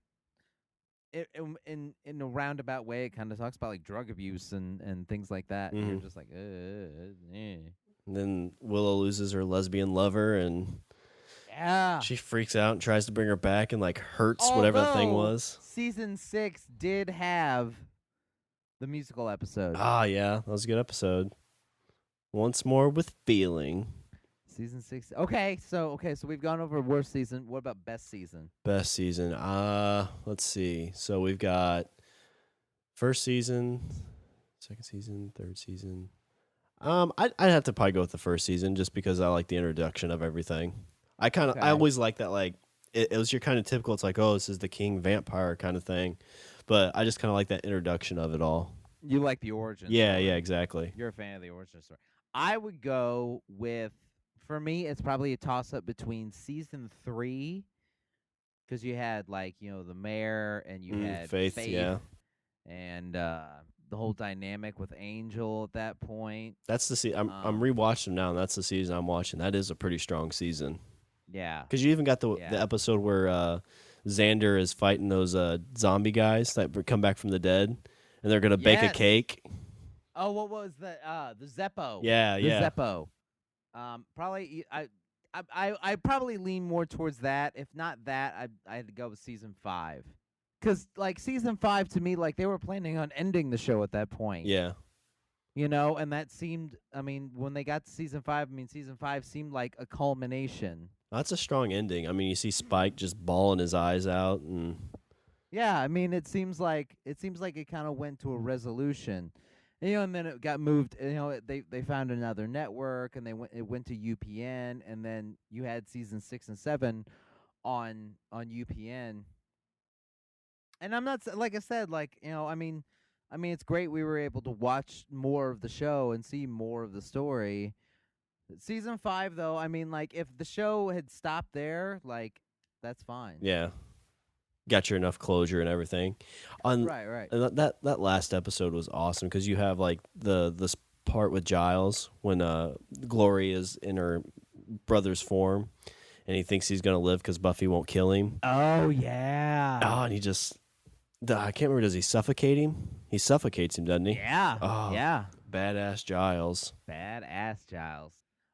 In a roundabout way, it kind of talks about like drug abuse and things like that. And you're just like, And then Willow loses her lesbian lover, and she freaks out and tries to bring her back and like hurts whatever the thing was. Season 6 did have the musical episode. Ah, yeah, that was a good episode. Once more with feeling. Season 6. Okay, so we've gone over worst season. What about best season? Best season. Let's see. So we've got first season, second season, third season. I'd have to probably go with the first season just because I like the introduction of everything. I always like that. Like it was your kind of typical. It's like, oh, this is the king vampire kind of thing, but I just kind of like that introduction of it all. You like the origin? Yeah, story. Yeah, exactly. You're a fan of the origin story. I would go with. For me, it's probably a toss-up between season 3, because you had like the mayor and you had Faith, yeah, and the whole dynamic with Angel at that point. That's the season. I'm rewatching them now, and that's the season I'm watching. That is a pretty strong season. Yeah, because you even got the episode where Xander is fighting those zombie guys that come back from the dead, and they're gonna bake a cake. Oh, what was the Zeppo? Yeah, the Zeppo. Probably I probably lean more towards that. If not that, I had to go with season 5, because like season 5 to me, like they were planning on ending the show at that point. Yeah, and that seemed. I mean, when they got to season 5, season 5 seemed like a culmination. That's a strong ending. I mean, you see Spike just bawling his eyes out, and yeah, it seems like it kind of went to a resolution. And then it got moved. They found another network, and it went to UPN, and then you had season 6 and 7 on UPN. And I'm not like I said, it's great we were able to watch more of the show and see more of the story. Season 5, though, if the show had stopped there, that's fine. Yeah. Got your enough closure and everything. Right. And that last episode was awesome because you have like this part with Giles when Glory is in her brother's form, and he thinks he's gonna live because Buffy won't kill him. Oh yeah. Oh, and he just I can't remember. Does he suffocate him? He suffocates him, doesn't he? Yeah. Oh, yeah. Badass Giles.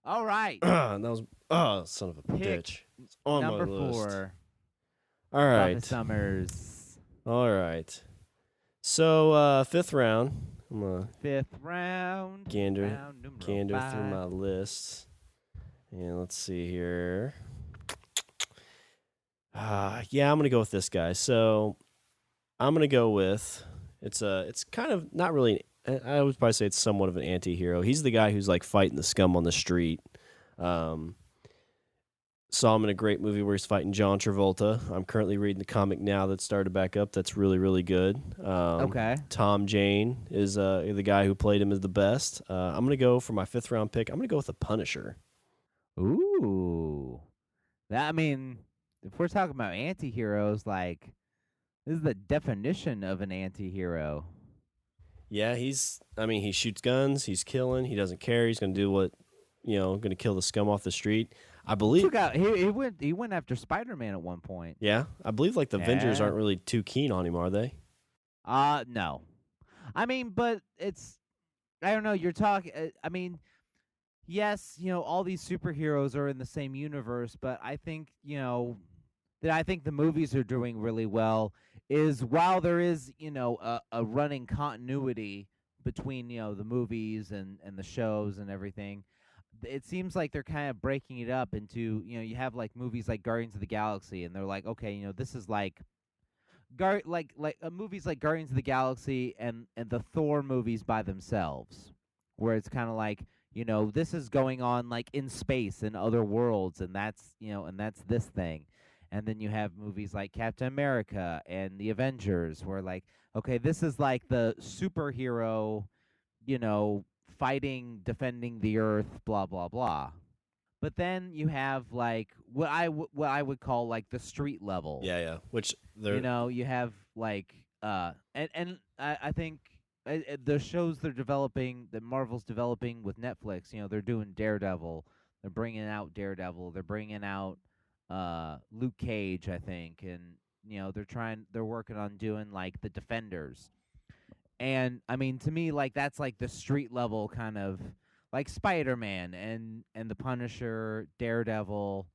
All right. That was son of a bitch. It's on number my list. 4. All right. Buffy Summers. All right. So, 5th round. I'm going to 5th round. gander Round through my list. And let's see here. I'm going to go with this guy. So, I'm going to go with it's kind of not really I would probably say it's somewhat of an anti-hero. He's the guy who's like fighting the scum on the street. Saw him in a great movie where he's fighting John Travolta. I'm currently reading the comic now that started back up. That's really, really good. Okay. Tom Jane is the guy who played him as the best. I'm going to go for my 5th round pick. I'm going to go with the Punisher. Ooh. if we're talking about anti-heroes, like this is the definition of an anti-hero. Yeah, I mean, he shoots guns. He's killing. He doesn't care. He's gonna do what, going to kill the scum off the street. I believe. He went after Spider-Man at one point. Yeah, I believe like the Avengers Yeah. aren't really too keen on him, are they? No. I mean, but I don't know. You're talking. I mean, yes, all these superheroes are in the same universe, but I think that I think the movies are doing really well is while there is a running continuity between the movies and the shows and everything. It seems like they're kind of breaking it up into you have like movies like Guardians of the Galaxy, and they're like, okay, this is like movies like Guardians of the Galaxy and the Thor movies by themselves, where it's kind of like this is going on like in space and other worlds, and that's this thing, and then you have movies like Captain America and the Avengers, where like okay, this is like the superhero, fighting, defending the Earth, blah blah blah. But then you have like what I would call like the street level. Yeah, yeah. Which they're You have like and I think the shows they're developing, that Marvel's developing with Netflix, they're doing Daredevil. They're bringing out Daredevil. They're bringing out Luke Cage, I think, and they're working on doing like the Defenders. And I mean, to me, like that's like the street level kind of like Spider-Man and the Punisher, Daredevil,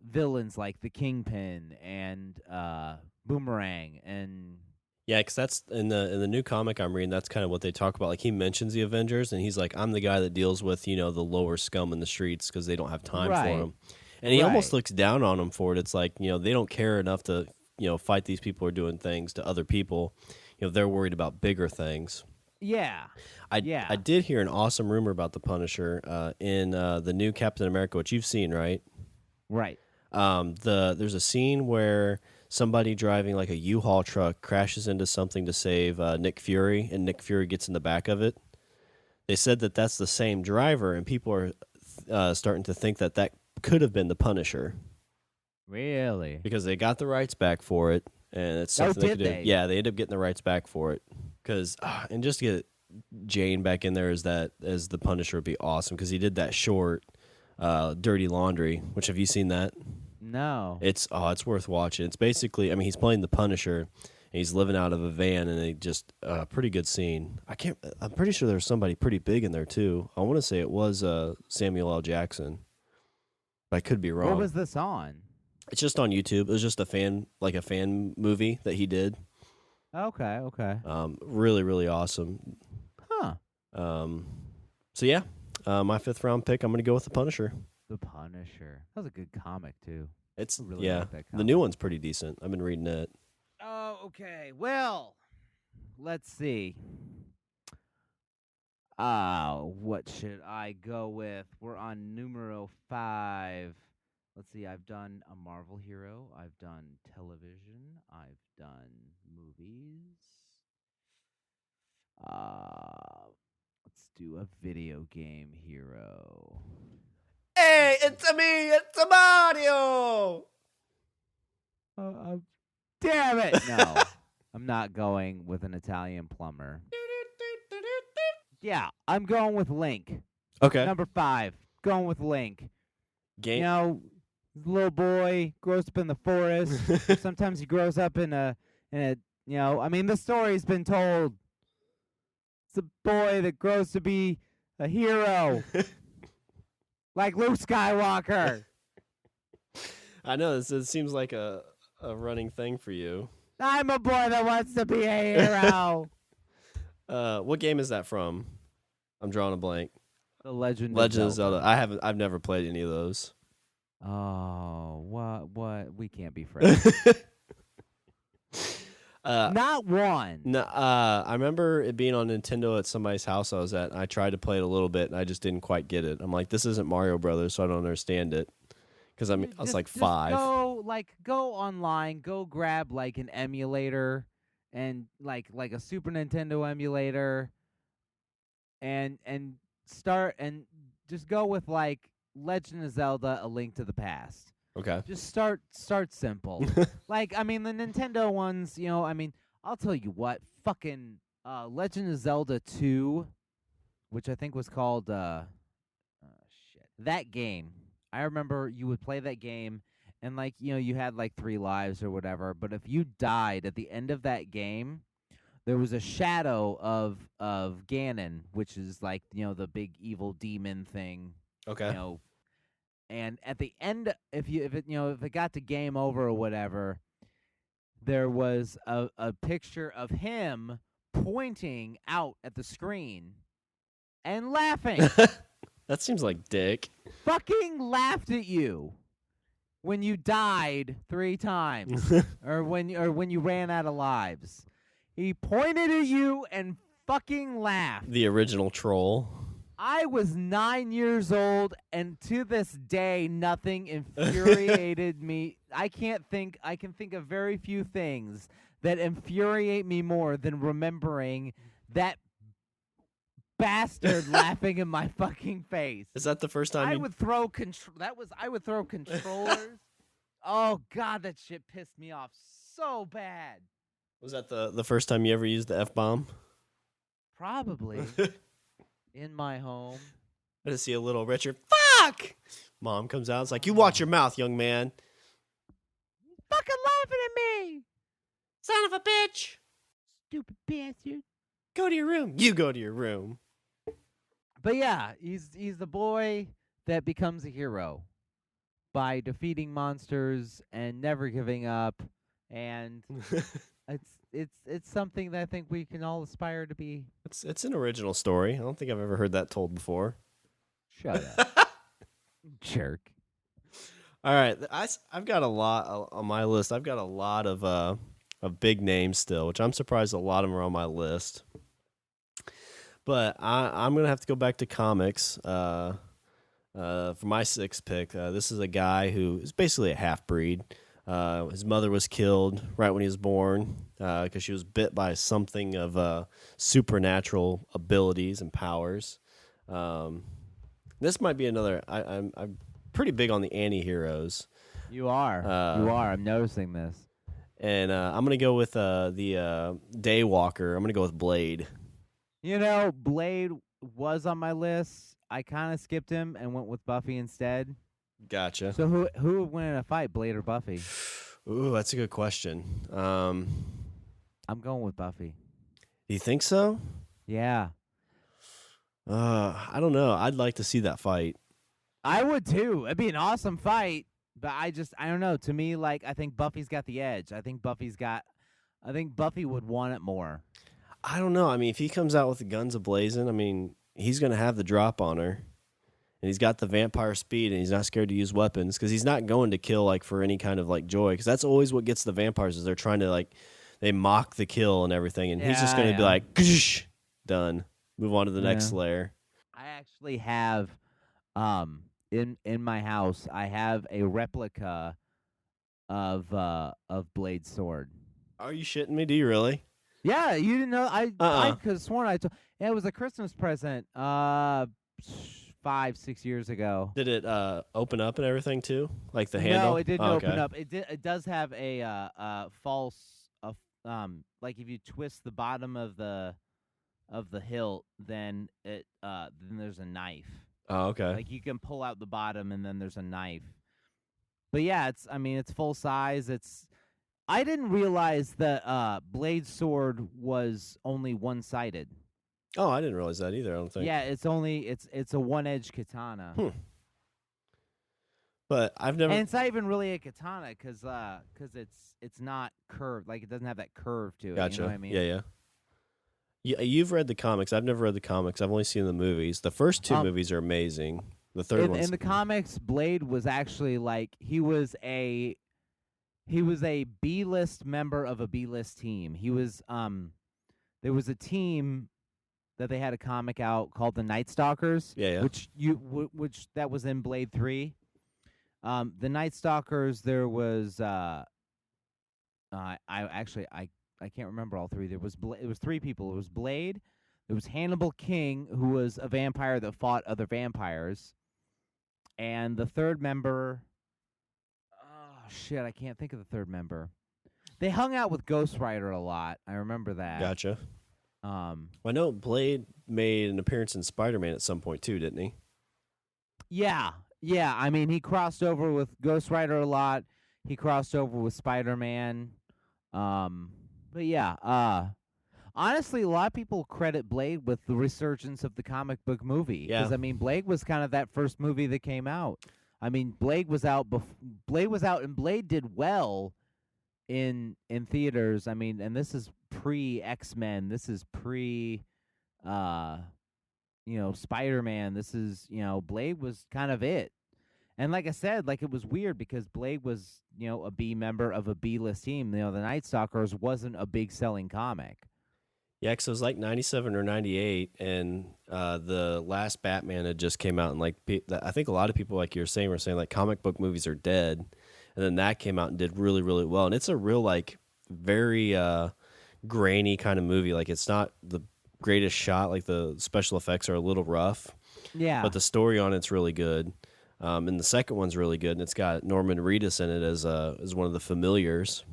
villains like the Kingpin and Boomerang and yeah, because that's in the new comic I'm reading. That's kind of what they talk about. Like he mentions the Avengers, and he's like, I'm the guy that deals with the lower scum in the streets because they don't have time for Right. him, and he almost Right. looks down on them for it. It's like they don't care enough to fight these people who are doing things to other people. They're worried about bigger things. Yeah. Yeah. I did hear an awesome rumor about the Punisher in the new Captain America, which you've seen, right? Right. There's a scene where somebody driving like a U-Haul truck crashes into something to save Nick Fury, and Nick Fury gets in the back of it. They said that that's the same driver, and people are starting to think that that could have been the Punisher Really? because they got the rights back for it, and it's Oh, something they did could do. they? Yeah, they ended up getting the rights back for it because and just to get Jane back in there as the Punisher would be awesome because he did that short Dirty Laundry. Which, have you seen that? No. It's worth watching. It's basically, I mean, he's playing the Punisher, and he's living out of a van, and they just pretty good scene. I'm pretty sure there's somebody pretty big in there too. I want to say it was Samuel L. Jackson, but I could be wrong. What was this on? It's just on YouTube. It was just a fan movie that he did. Okay. Okay. Really, really awesome. Huh. So yeah, my 5th round pick, I'm gonna go with the Punisher. The Punisher. That was a good comic too. It's I really yeah, like that the comic. new one's pretty decent. I've been reading it. Oh, okay. Well, let's see. What should I go with? We're on numero 5. Let's see. I've done a Marvel hero. I've done television. I've done movies. Let's do a video game hero. Hey, it's me. It's a Mario. Damn it! No, I'm not going with an Italian plumber. Yeah, I'm going with Link. Okay. Number 5. Going with Link. Game. Little boy grows up in the forest. Sometimes he grows up in a. I mean, the story's been told. It's a boy that grows to be a hero, like Luke Skywalker. I know it seems like a running thing for you. I'm a boy that wants to be a hero. What game is that from? I'm drawing a blank. The Legend of Zelda. I've never played any of those. Oh, what? We can't be friends. Not one. No, I remember it being on Nintendo at somebody's house I was at. And I tried to play it a little bit, and I just didn't quite get it. I'm like, this isn't Mario Brothers, so I don't understand it. Because I was like 5. Go online, go grab like an emulator, and like a Super Nintendo emulator, and start and just go with like Legend of Zelda: A Link to the Past. Okay. Just start simple. Like, I mean, the Nintendo ones, I mean, I'll tell you what, fucking Legend of Zelda 2, which I think was called shit. That game. I remember you would play that game and like, you had like 3 lives or whatever, but if you died at the end of that game, there was a shadow of Ganon, which is like, the big evil demon thing, Okay. and at the end, if it got to game over or whatever, there was a picture of him pointing out at the screen and laughing. That seems like dick. Fucking laughed at you when you died 3 times or when you ran out of lives. He pointed at you and fucking laughed. The original troll. I was 9 years old, and to this day, nothing infuriated me. I can think of very few things that infuriate me more than remembering that bastard laughing in my fucking face. Is that the first time I would throw controllers. Oh God, that shit pissed me off so bad. Was that the first time you ever used the F-bomb? Probably. In my home. I just see a little Richard. Fuck! Mom comes out. It's like, you watch your mouth, young man. Fucking laughing at me. Son of a bitch. Stupid bastard. Go to your room. You go to your room. But yeah, he's the boy that becomes a hero by defeating monsters and never giving up, and it's something that I think we can all aspire to be. It's an original story. I don't think I've ever heard that told before. Shut up. Jerk. All right, I've got a lot on my list. I've got a lot of big names still, which I'm surprised a lot of them are on my list. But I'm gonna have to go back to comics for my 6th pick. This is a guy who is basically a half-breed. His mother was killed right when he was born because she was bit by something of supernatural abilities and powers. This might be another. I'm pretty big on the anti-heroes. You are. I'm noticing this. And I'm going to go with the Daywalker. I'm going to go with Blade. Blade was on my list. I kind of skipped him and went with Buffy instead. Gotcha. So who would win in a fight, Blade or Buffy? Ooh, that's a good question. I'm going with Buffy. Do you think so? Yeah. I don't know. I'd like to see that fight. I would too. It'd be an awesome fight, but I don't know. To me, like, I think Buffy's got the edge. I think Buffy would want it more. I don't know. I mean, if he comes out with the guns a-blazing, I mean, he's going to have the drop on her. And he's got the vampire speed, and he's not scared to use weapons because he's not going to kill like for any kind of like joy. Because that's always what gets the vampires is they're trying to like they mock the kill and everything, and he's just going to be like, done. Move on to the next layer. I actually have, in my house, I have a replica of Blade's sword. Are you shitting me? Do you really? Yeah, you didn't know? I could have sworn it was a Christmas present. 5-6 years ago. Did it open up and everything too, like the handle? No, it didn't open up. It does have a false like if you twist the bottom of the hilt, then then there's a knife. Oh, okay. Like you can pull out the bottom and then there's a knife. But yeah, it's full size. I didn't realize that Blade's sword was only one-sided. Oh, I didn't realize that either. I don't think. Yeah, it's a one-edged katana. But I've never. And it's not even really a katana because it's not curved. Like it doesn't have that curve to it. Gotcha. You know what I mean? Yeah. You've read the comics. I've never read the comics. I've only seen the movies. The first 2 movies are amazing. The third one. In the comics, Blade was actually like he was a B-list member of a B-list team. He was there was a team that they had a comic out called the Night Stalkers. Yeah. Which that was in Blade 3. The Night Stalkers. There was I can't remember all 3. It was 3 people. It was Blade. There was Hannibal King, who was a vampire that fought other vampires, and the third member. shit, I can't think of the third member. They hung out with Ghost Rider a lot. I remember that. Gotcha. Um, I know Blade made an appearance in Spider-Man at some point too, didn't he? yeah, yeah. I mean, he crossed over with Ghost Rider a lot. He crossed over with Spider-Man. But yeah, honestly, a lot of people credit Blade with the resurgence of the comic book movie. Yeah. Because I mean, Blade was kind of that first movie that came out. I mean, Blade was out. Blade was out, and Blade did well in theaters. I mean, and this is pre X-Men. This is pre, Spider-Man. This is Blade was kind of it. And like I said, like it was weird because Blade was a B member of a B-list team. The Night Stalkers wasn't a big selling comic. Yeah, because it was like 97 or 98, and the last Batman had just came out, and like I think a lot of people, like you were saying, were saying like comic book movies are dead, and then that came out and did really, really well, and it's a real like very grainy kind of movie. Like it's not the greatest shot, like the special effects are a little rough, Yeah, but the story on it's really good. And the second one's really good, and it's got Norman Reedus in it as one of the familiars.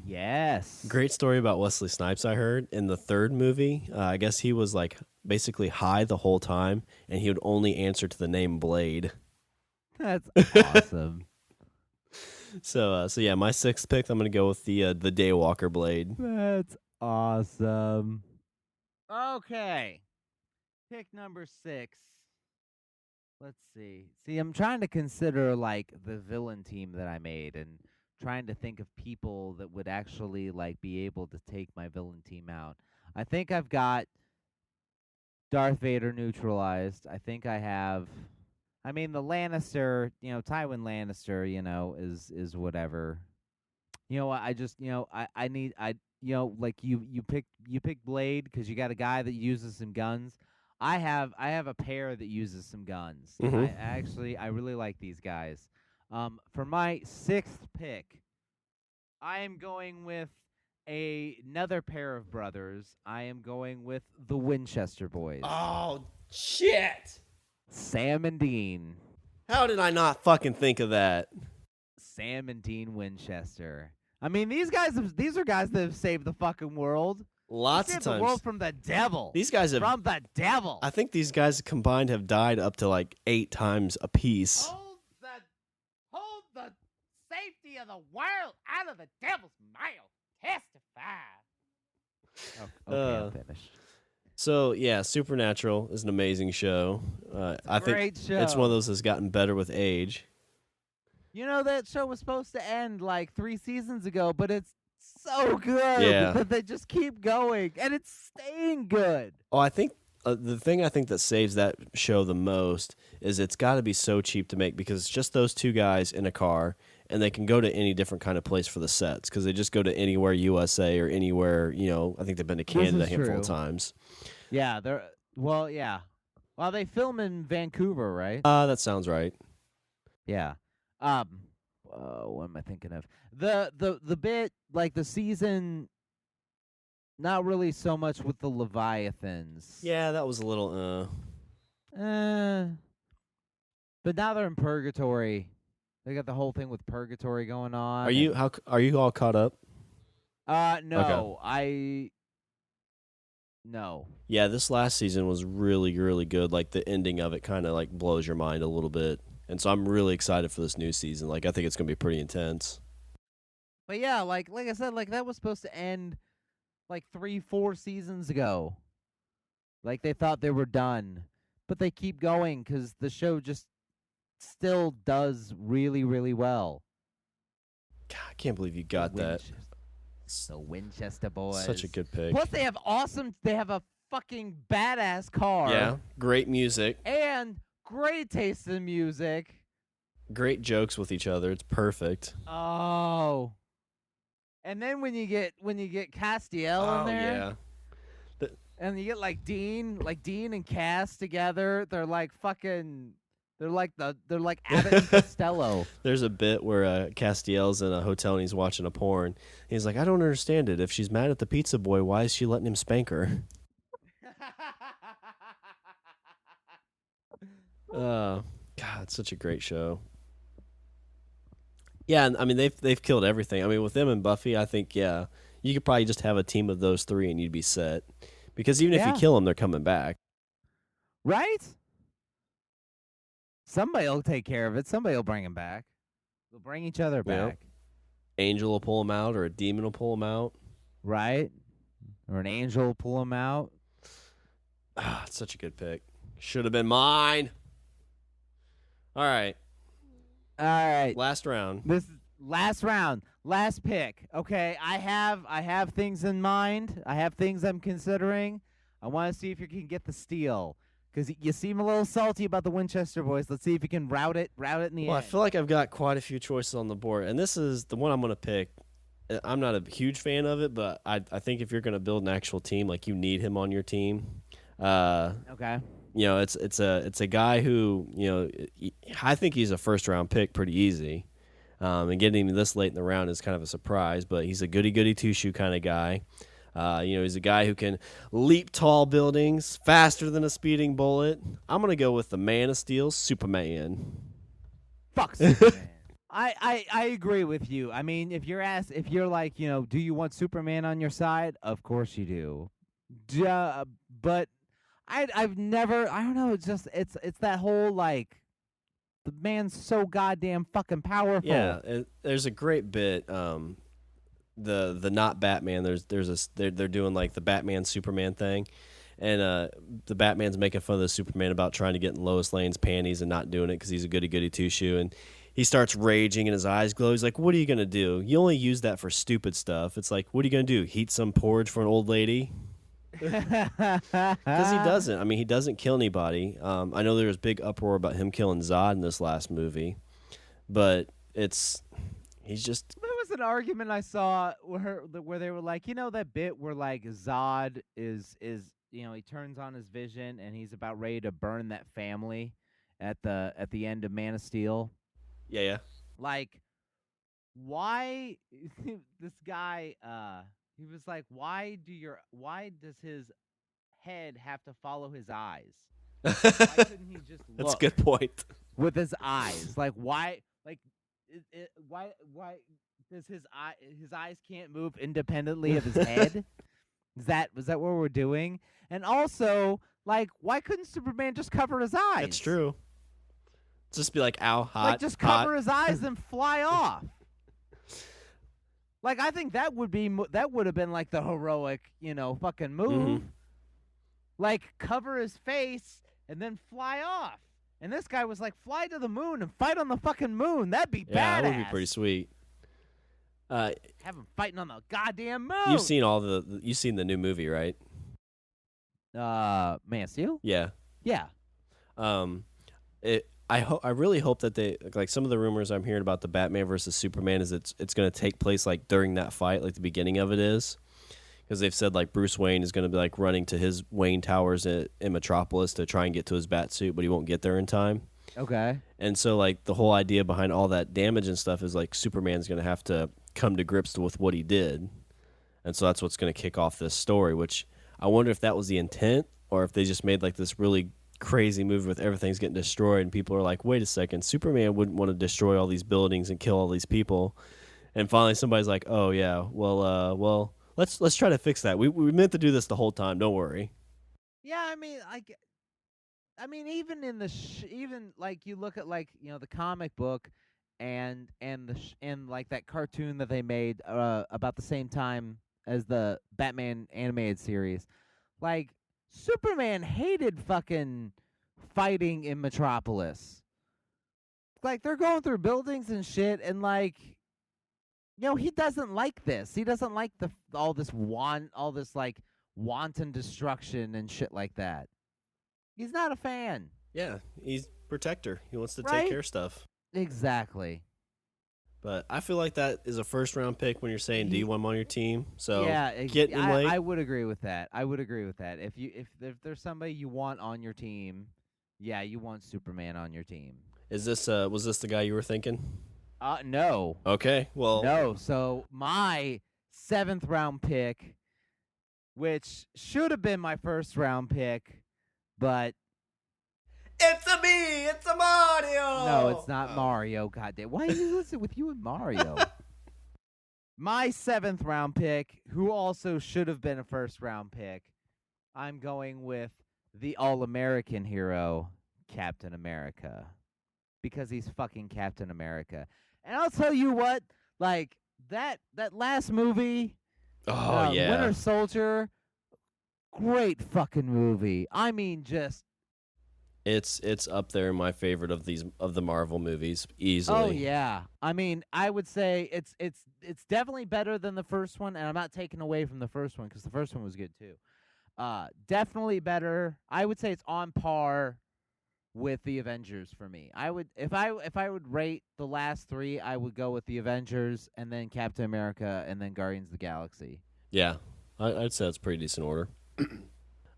yes, Great story about Wesley Snipes I heard in the third movie. I guess he was like basically high the whole time, and he would only answer to the name Blade. That's awesome. So yeah, my sixth pick, I'm gonna go with the Daywalker Blade. That's awesome. Okay, pick number 6. Let's see. See, I'm trying to consider like the villain team that I made and trying to think of people that would actually like be able to take my villain team out. I think I've got Darth Vader neutralized. I think I have I mean the Lannister, Tywin Lannister, is whatever. I just, I need like you picked Blade cuz you got a guy that uses some guns. I have a pair that uses some guns. Mhm. I really like these guys. For my 6th pick, I am going with another pair of brothers. I am going with the Winchester boys, Oh shit! Sam and Dean. How did I not fucking think of that? Sam and Dean Winchester. I mean, these are guys that have saved the fucking world. They Lots of saved the world times from the devil. these guys have. From the devil. I think these guys combined have died up to like 8 times apiece. Hold the safety of the world out of the devil's mouth. Testify. Okay, I'm finished. So yeah, Supernatural is an amazing show. I think Great show. it's one of those that's gotten better with age. That show was supposed to end like 3 seasons ago, but it's so good Yeah. that they just keep going, and it's staying good. Oh, I think the thing I think that saves that show the most is it's got to be so cheap to make because it's just those two guys in a car, and they can go to any different kind of place for the sets because they just go to anywhere USA or anywhere. I think they've been to Canada a is handful true. of times. Yeah, yeah. Well, they film in Vancouver, right? That sounds right. Yeah. What am I thinking of? The bit like the season, not really so much with the Leviathans. Yeah, that was a little. But now they're in purgatory. They got the whole thing with purgatory going on. Are you all caught up? No, no. Yeah, this last season was really, really good. Like the ending of it kind of like blows your mind a little bit. And so I'm really excited for this new season. Like I think it's going to be pretty intense. But yeah, like I said, like that was supposed to end like 3-4 seasons ago. Like they thought they were done, but they keep going because the show just still does really, really well. God, I can't believe you got that. The Winchester boys. Such a good pick. Plus, they have a fucking badass car. Yeah, great music, And great taste in music. great jokes with each other. It's perfect. Oh. And then when you get Castiel in there, yeah. and you get like Dean and Cass together, they're like Abbott and Costello. There's a bit where Castiel's in a hotel and he's watching a porn. He's like, I don't understand it. If she's mad at the pizza boy, why is she letting him spank her? God, it's such a great show. Yeah, and I mean they've killed everything. I mean with them and Buffy, I think you could probably just have a team of those three and you'd be set. Because even if you Yeah. kill them, they're coming back. Right? Somebody will take care of it. Somebody will bring him back. They'll bring each other You know, back. Angel will pull them out, or a demon will pull them out. Right? Or an angel will pull him out. Ah, it's such a good pick. Should have been mine. All right, All right. last round. This last round, last pick. Okay, I have things in mind. I have things I'm considering. I want to see if you can get the steal because you seem a little salty about the Winchester boys. Let's see if you can route it in the Well, I end. feel like I've got quite a few choices on the board, and this is the one I'm going to pick. I'm not a huge fan of it, but I think if you're going to build an actual team, like you need him on your team. Okay. You know, it's a guy who, you know, I think he's a first round pick pretty easy. And getting him this late in the round is kind of a surprise, but he's a goody two shoe kind of guy. You know, he's a guy who can leap tall buildings faster than a speeding bullet. I'm gonna go with the Man of Steel, Superman. Fuck Superman. I agree with you. I mean, if you're like, you know, do you want Superman on your side? Of course you do. But I've never, I don't know, it's that whole like the man's so goddamn fucking powerful. Yeah, there's a great bit. The not Batman. They're doing like the Batman Superman thing, and the Batman's making fun of the Superman about trying to get in Lois Lane's panties and not doing it because he's a goody two shoe, and he starts raging and his eyes glow. He's like, "What are you gonna do? You only use that for stupid stuff." It's like, "What are you gonna do? Heat some porridge for an old lady?" Because he doesn't. I mean, he doesn't kill anybody. I know there was big uproar about him killing Zod in this last movie, but he's just. There was an argument I saw where they were like, you know, that bit where like Zod is you know, he turns on his vision and he's about ready to burn that family at the end of Man of Steel. Yeah. Like, why this guy? He was like, why does his head have to follow his eyes? Why couldn't he just look? That's a good point. With his eyes? Like, why? Like, why does his eyes can't move independently of his head? Was that what we're doing? And also, like, why couldn't Superman just cover his eyes? That's true. Just be like, ow, hot. Like, just cover his eyes and fly off. Like, I think that would have been like the heroic, you know, fucking move. Mm-hmm. Like, cover his face and then fly off. And this guy was like, fly to the moon and fight on the fucking moon. That'd be badass. Yeah, that would be pretty sweet. Have him fighting on the goddamn moon. You've seen the new movie, right? Man of Steel? Yeah. Yeah. I really hope that they, like, some of the rumors I'm hearing about the Batman versus Superman is it's going to take place like during that fight, like the beginning of it is, because they've said like Bruce Wayne is going to be like running to his Wayne Towers in Metropolis to try and get to his bat suit, but he won't get there in time. Okay. And so like the whole idea behind all that damage and stuff is like Superman's going to have to come to grips with what he did, and so that's what's going to kick off this story. Which I wonder if that was the intent, or if they just made like this really crazy movie with everything's getting destroyed and people are like, wait a second, Superman wouldn't want to destroy all these buildings and kill all these people, and finally somebody's like, oh yeah, well let's try to fix that. We meant to do this the whole time, don't worry. Yeah, I mean even in the even like you look at like, you know, the comic book and and like that cartoon that they made about the same time as the Batman animated series, like Superman hated fucking fighting in Metropolis. Like, they're going through buildings and shit, and like, you know, he doesn't like this. He doesn't like all this like wanton destruction and shit like that. He's not a fan. Yeah, he's protector. He wants to Right? take care of stuff. Exactly. But I feel like that is a first round pick when you're saying, do you want him on your team? So yeah, get him late. I would agree with that. If there's somebody you want on your team, yeah, you want Superman on your team. Is this was this the guy you were thinking? No. Okay, well, No. So my 7th round pick, which should have been my 1st round pick, but it's a me, it's a Mario. No, it's not Mario. Goddamn. Why is it with you and Mario? My 7th round pick, who also should have been a first round pick, I'm going with the All-American hero, Captain America. Because he's fucking Captain America. And I'll tell you what, like, that last movie, Oh yeah. Winter Soldier, great fucking movie. I mean, just It's up there in my favorite of the Marvel movies easily. oh yeah. I mean, I would say it's definitely better than the first one, and I'm not taking away from the first one because the first one was good too. Definitely better. I would say it's on par with the Avengers for me. I would if I would rate the last 3, I would go with the Avengers and then Captain America and then Guardians of the Galaxy. Yeah, I'd say that's pretty decent order.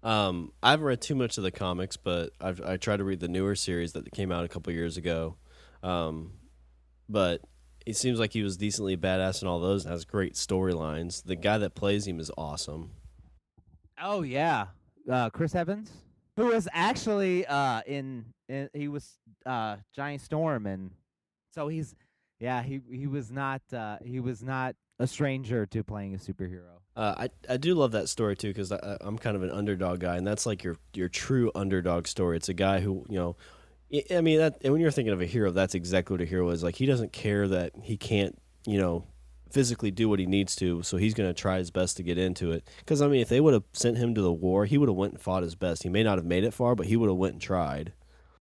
I haven't read too much of the comics, but I tried to read the newer series that came out a couple years ago. But it seems like he was decently badass in all those and has great storylines. The guy that plays him is awesome. Oh yeah, Chris Evans, who was actually he was Giant Storm, and so he was not a stranger to playing a superhero. I do love that story too because I'm kind of an underdog guy, and that's like your true underdog story. It's a guy who I mean that when you're thinking of a hero, that's exactly what a hero is. Like he doesn't care that he can't physically do what he needs to, so he's going to try his best to get into it. Because I mean, if they would have sent him to the war, he would have went and fought his best. He may not have made it far, but he would have went and tried.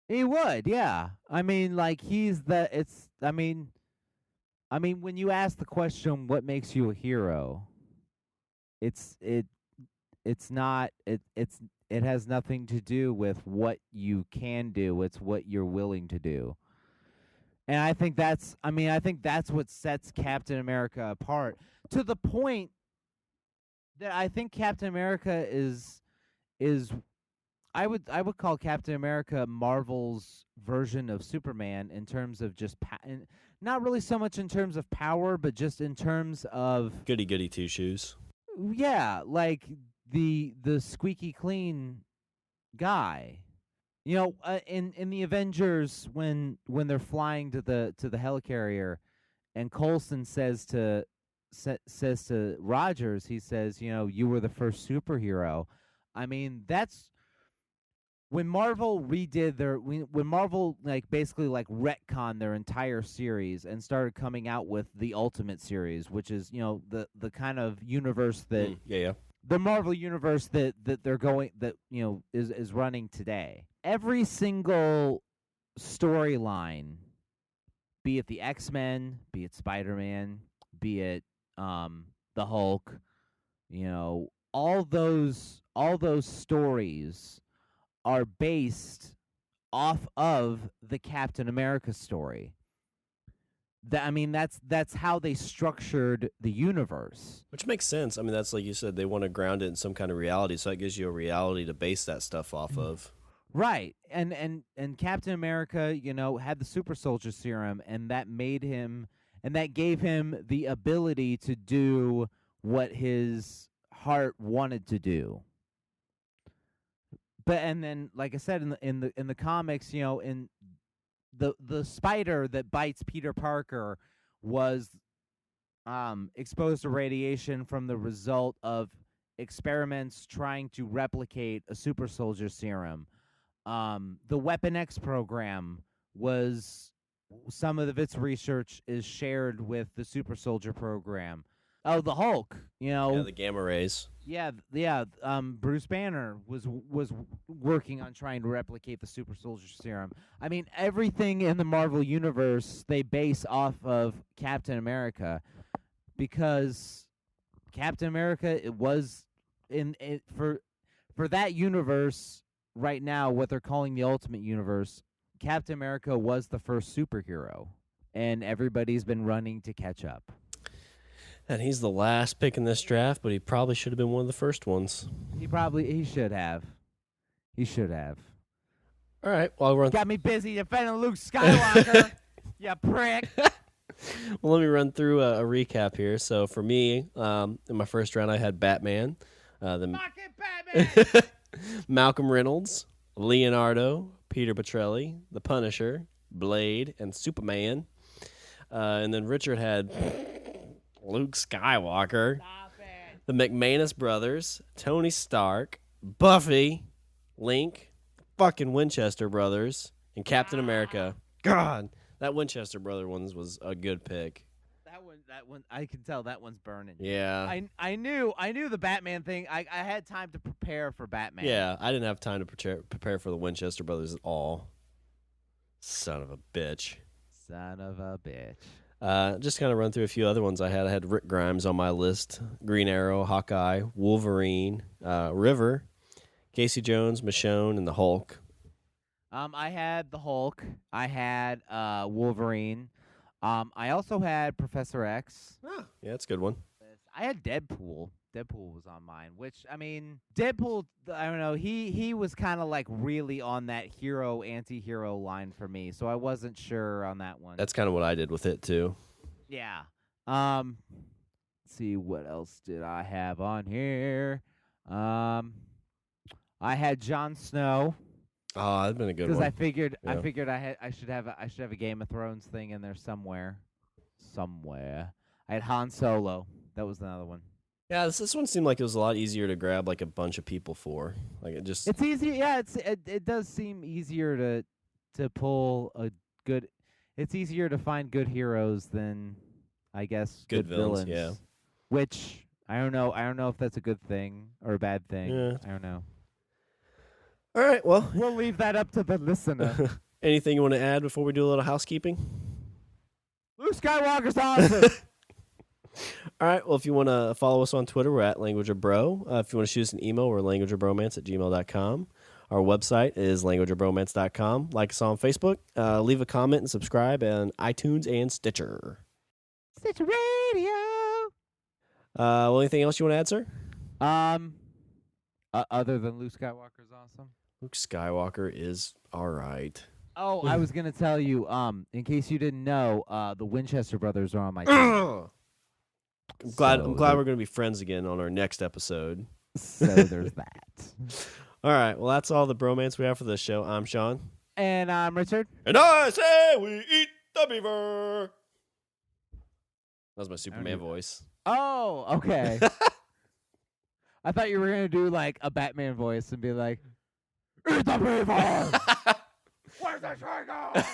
He would, yeah. I mean, like I mean, when you ask the question, what makes you a hero? It has nothing to do with what you can do. It's what you're willing to do. And I think that's what sets Captain America apart, to the point that I think Captain America is I would call Captain America Marvel's version of Superman in terms of just not really so much in terms of power, but just in terms of goody two shoes. Yeah, like the squeaky clean guy. In the Avengers when they're flying to the helicarrier, and Coulson says to Rogers, he says, you were the first superhero. I mean, that's when Marvel when Marvel basically retconned their entire series and started coming out with the Ultimate series, which is the kind of universe that the Marvel universe that they're going is running today. Every single storyline, be it the X-Men, be it Spider-Man, be it the Hulk, all those stories are based off of the Captain America story. That's how they structured the universe. Which makes sense. I mean, that's like you said, they want to ground it in some kind of reality, so that gives you a reality to base that stuff off of. Right. And Captain America, had the super soldier serum, and that gave him the ability to do what his heart wanted to do. And then, like I said, in the comics, in the spider that bites Peter Parker was exposed to radiation from the result of experiments trying to replicate a super soldier serum. The Weapon X program was some of its research is shared with the super soldier program. Oh, the Hulk, Yeah, the gamma rays. Yeah. Bruce Banner was working on trying to replicate the super soldier serum. I mean, everything in the Marvel universe they base off of Captain America, because Captain America was for that universe right now, what they're calling the Ultimate Universe. Captain America was the first superhero, and everybody's been running to catch up. And he's the last pick in this draft, but he probably should have been one of the first ones. He should have. He should have. All right. Well, we're got me busy defending Luke Skywalker. You prick. Well, let me run through a recap here. So for me, in my first round, I had Batman. Batman! Malcolm Reynolds, Leonardo, Peter Petrelli, The Punisher, Blade, and Superman. And then Richard had Luke Skywalker, the McManus brothers, Tony Stark, Buffy, Link, fucking Winchester brothers, and Captain America. God, that Winchester brother ones was a good pick. That one, I can tell that one's burning. Yeah. I knew the Batman thing. I had time to prepare for Batman. Yeah, I didn't have time to prepare for the Winchester brothers at all. Son of a bitch. Son of a bitch. Just kind of run through a few other ones I had. I had Rick Grimes on my list. Green Arrow, Hawkeye, Wolverine, River, Casey Jones, Michonne, and the Hulk. I had the Hulk. I had Wolverine. I also had Professor X. Ah, yeah, that's a good one. I had Deadpool. Deadpool was on mine, which, I mean, Deadpool, I don't know, he was kind of like really on that hero, anti-hero line for me, so I wasn't sure on that one. That's kind of what I did with it, too. Yeah. Let's see, what else did I have on here? I had Jon Snow. Oh, that'd been a good one. Because I figured Yeah. I should have a Game of Thrones thing in there somewhere. I had Han Solo. That was another one. Yeah, this one seemed like it was a lot easier to grab like a bunch of people for. Like it just It's easier. Yeah, it does seem easier to pull a good. It's easier to find good heroes than, I guess, Good villains, yeah. Which I don't know. I don't know if that's a good thing or a bad thing. Yeah. I don't know. All right, well, We'll leave that up to the listener. anything you want to add before we do a little housekeeping? Luke Skywalker's awesome. All right, well, if you want to follow us on Twitter, we're at Language of Bro. If you want to shoot us an email, we're languageofbromance@gmail.com. Our website is languageofbromance.com. Like us on Facebook. Leave a comment and subscribe on iTunes and Stitcher. Stitcher Radio. Well, anything else you want to add, sir? Other than Luke Skywalker's awesome. Luke Skywalker is all right. Oh, I was gonna tell you. In case you didn't know, the Winchester brothers are on my team. I'm glad So we're going to be friends again on our next episode. So there's that. All right, well, that's all the bromance we have for this show. I'm Sean. And I'm Richard. And I say we eat the beaver. That was my Superman do- voice. Oh, okay. I thought you were gonna do like a Batman voice and be like, "Eat the people! Where's the trigger?"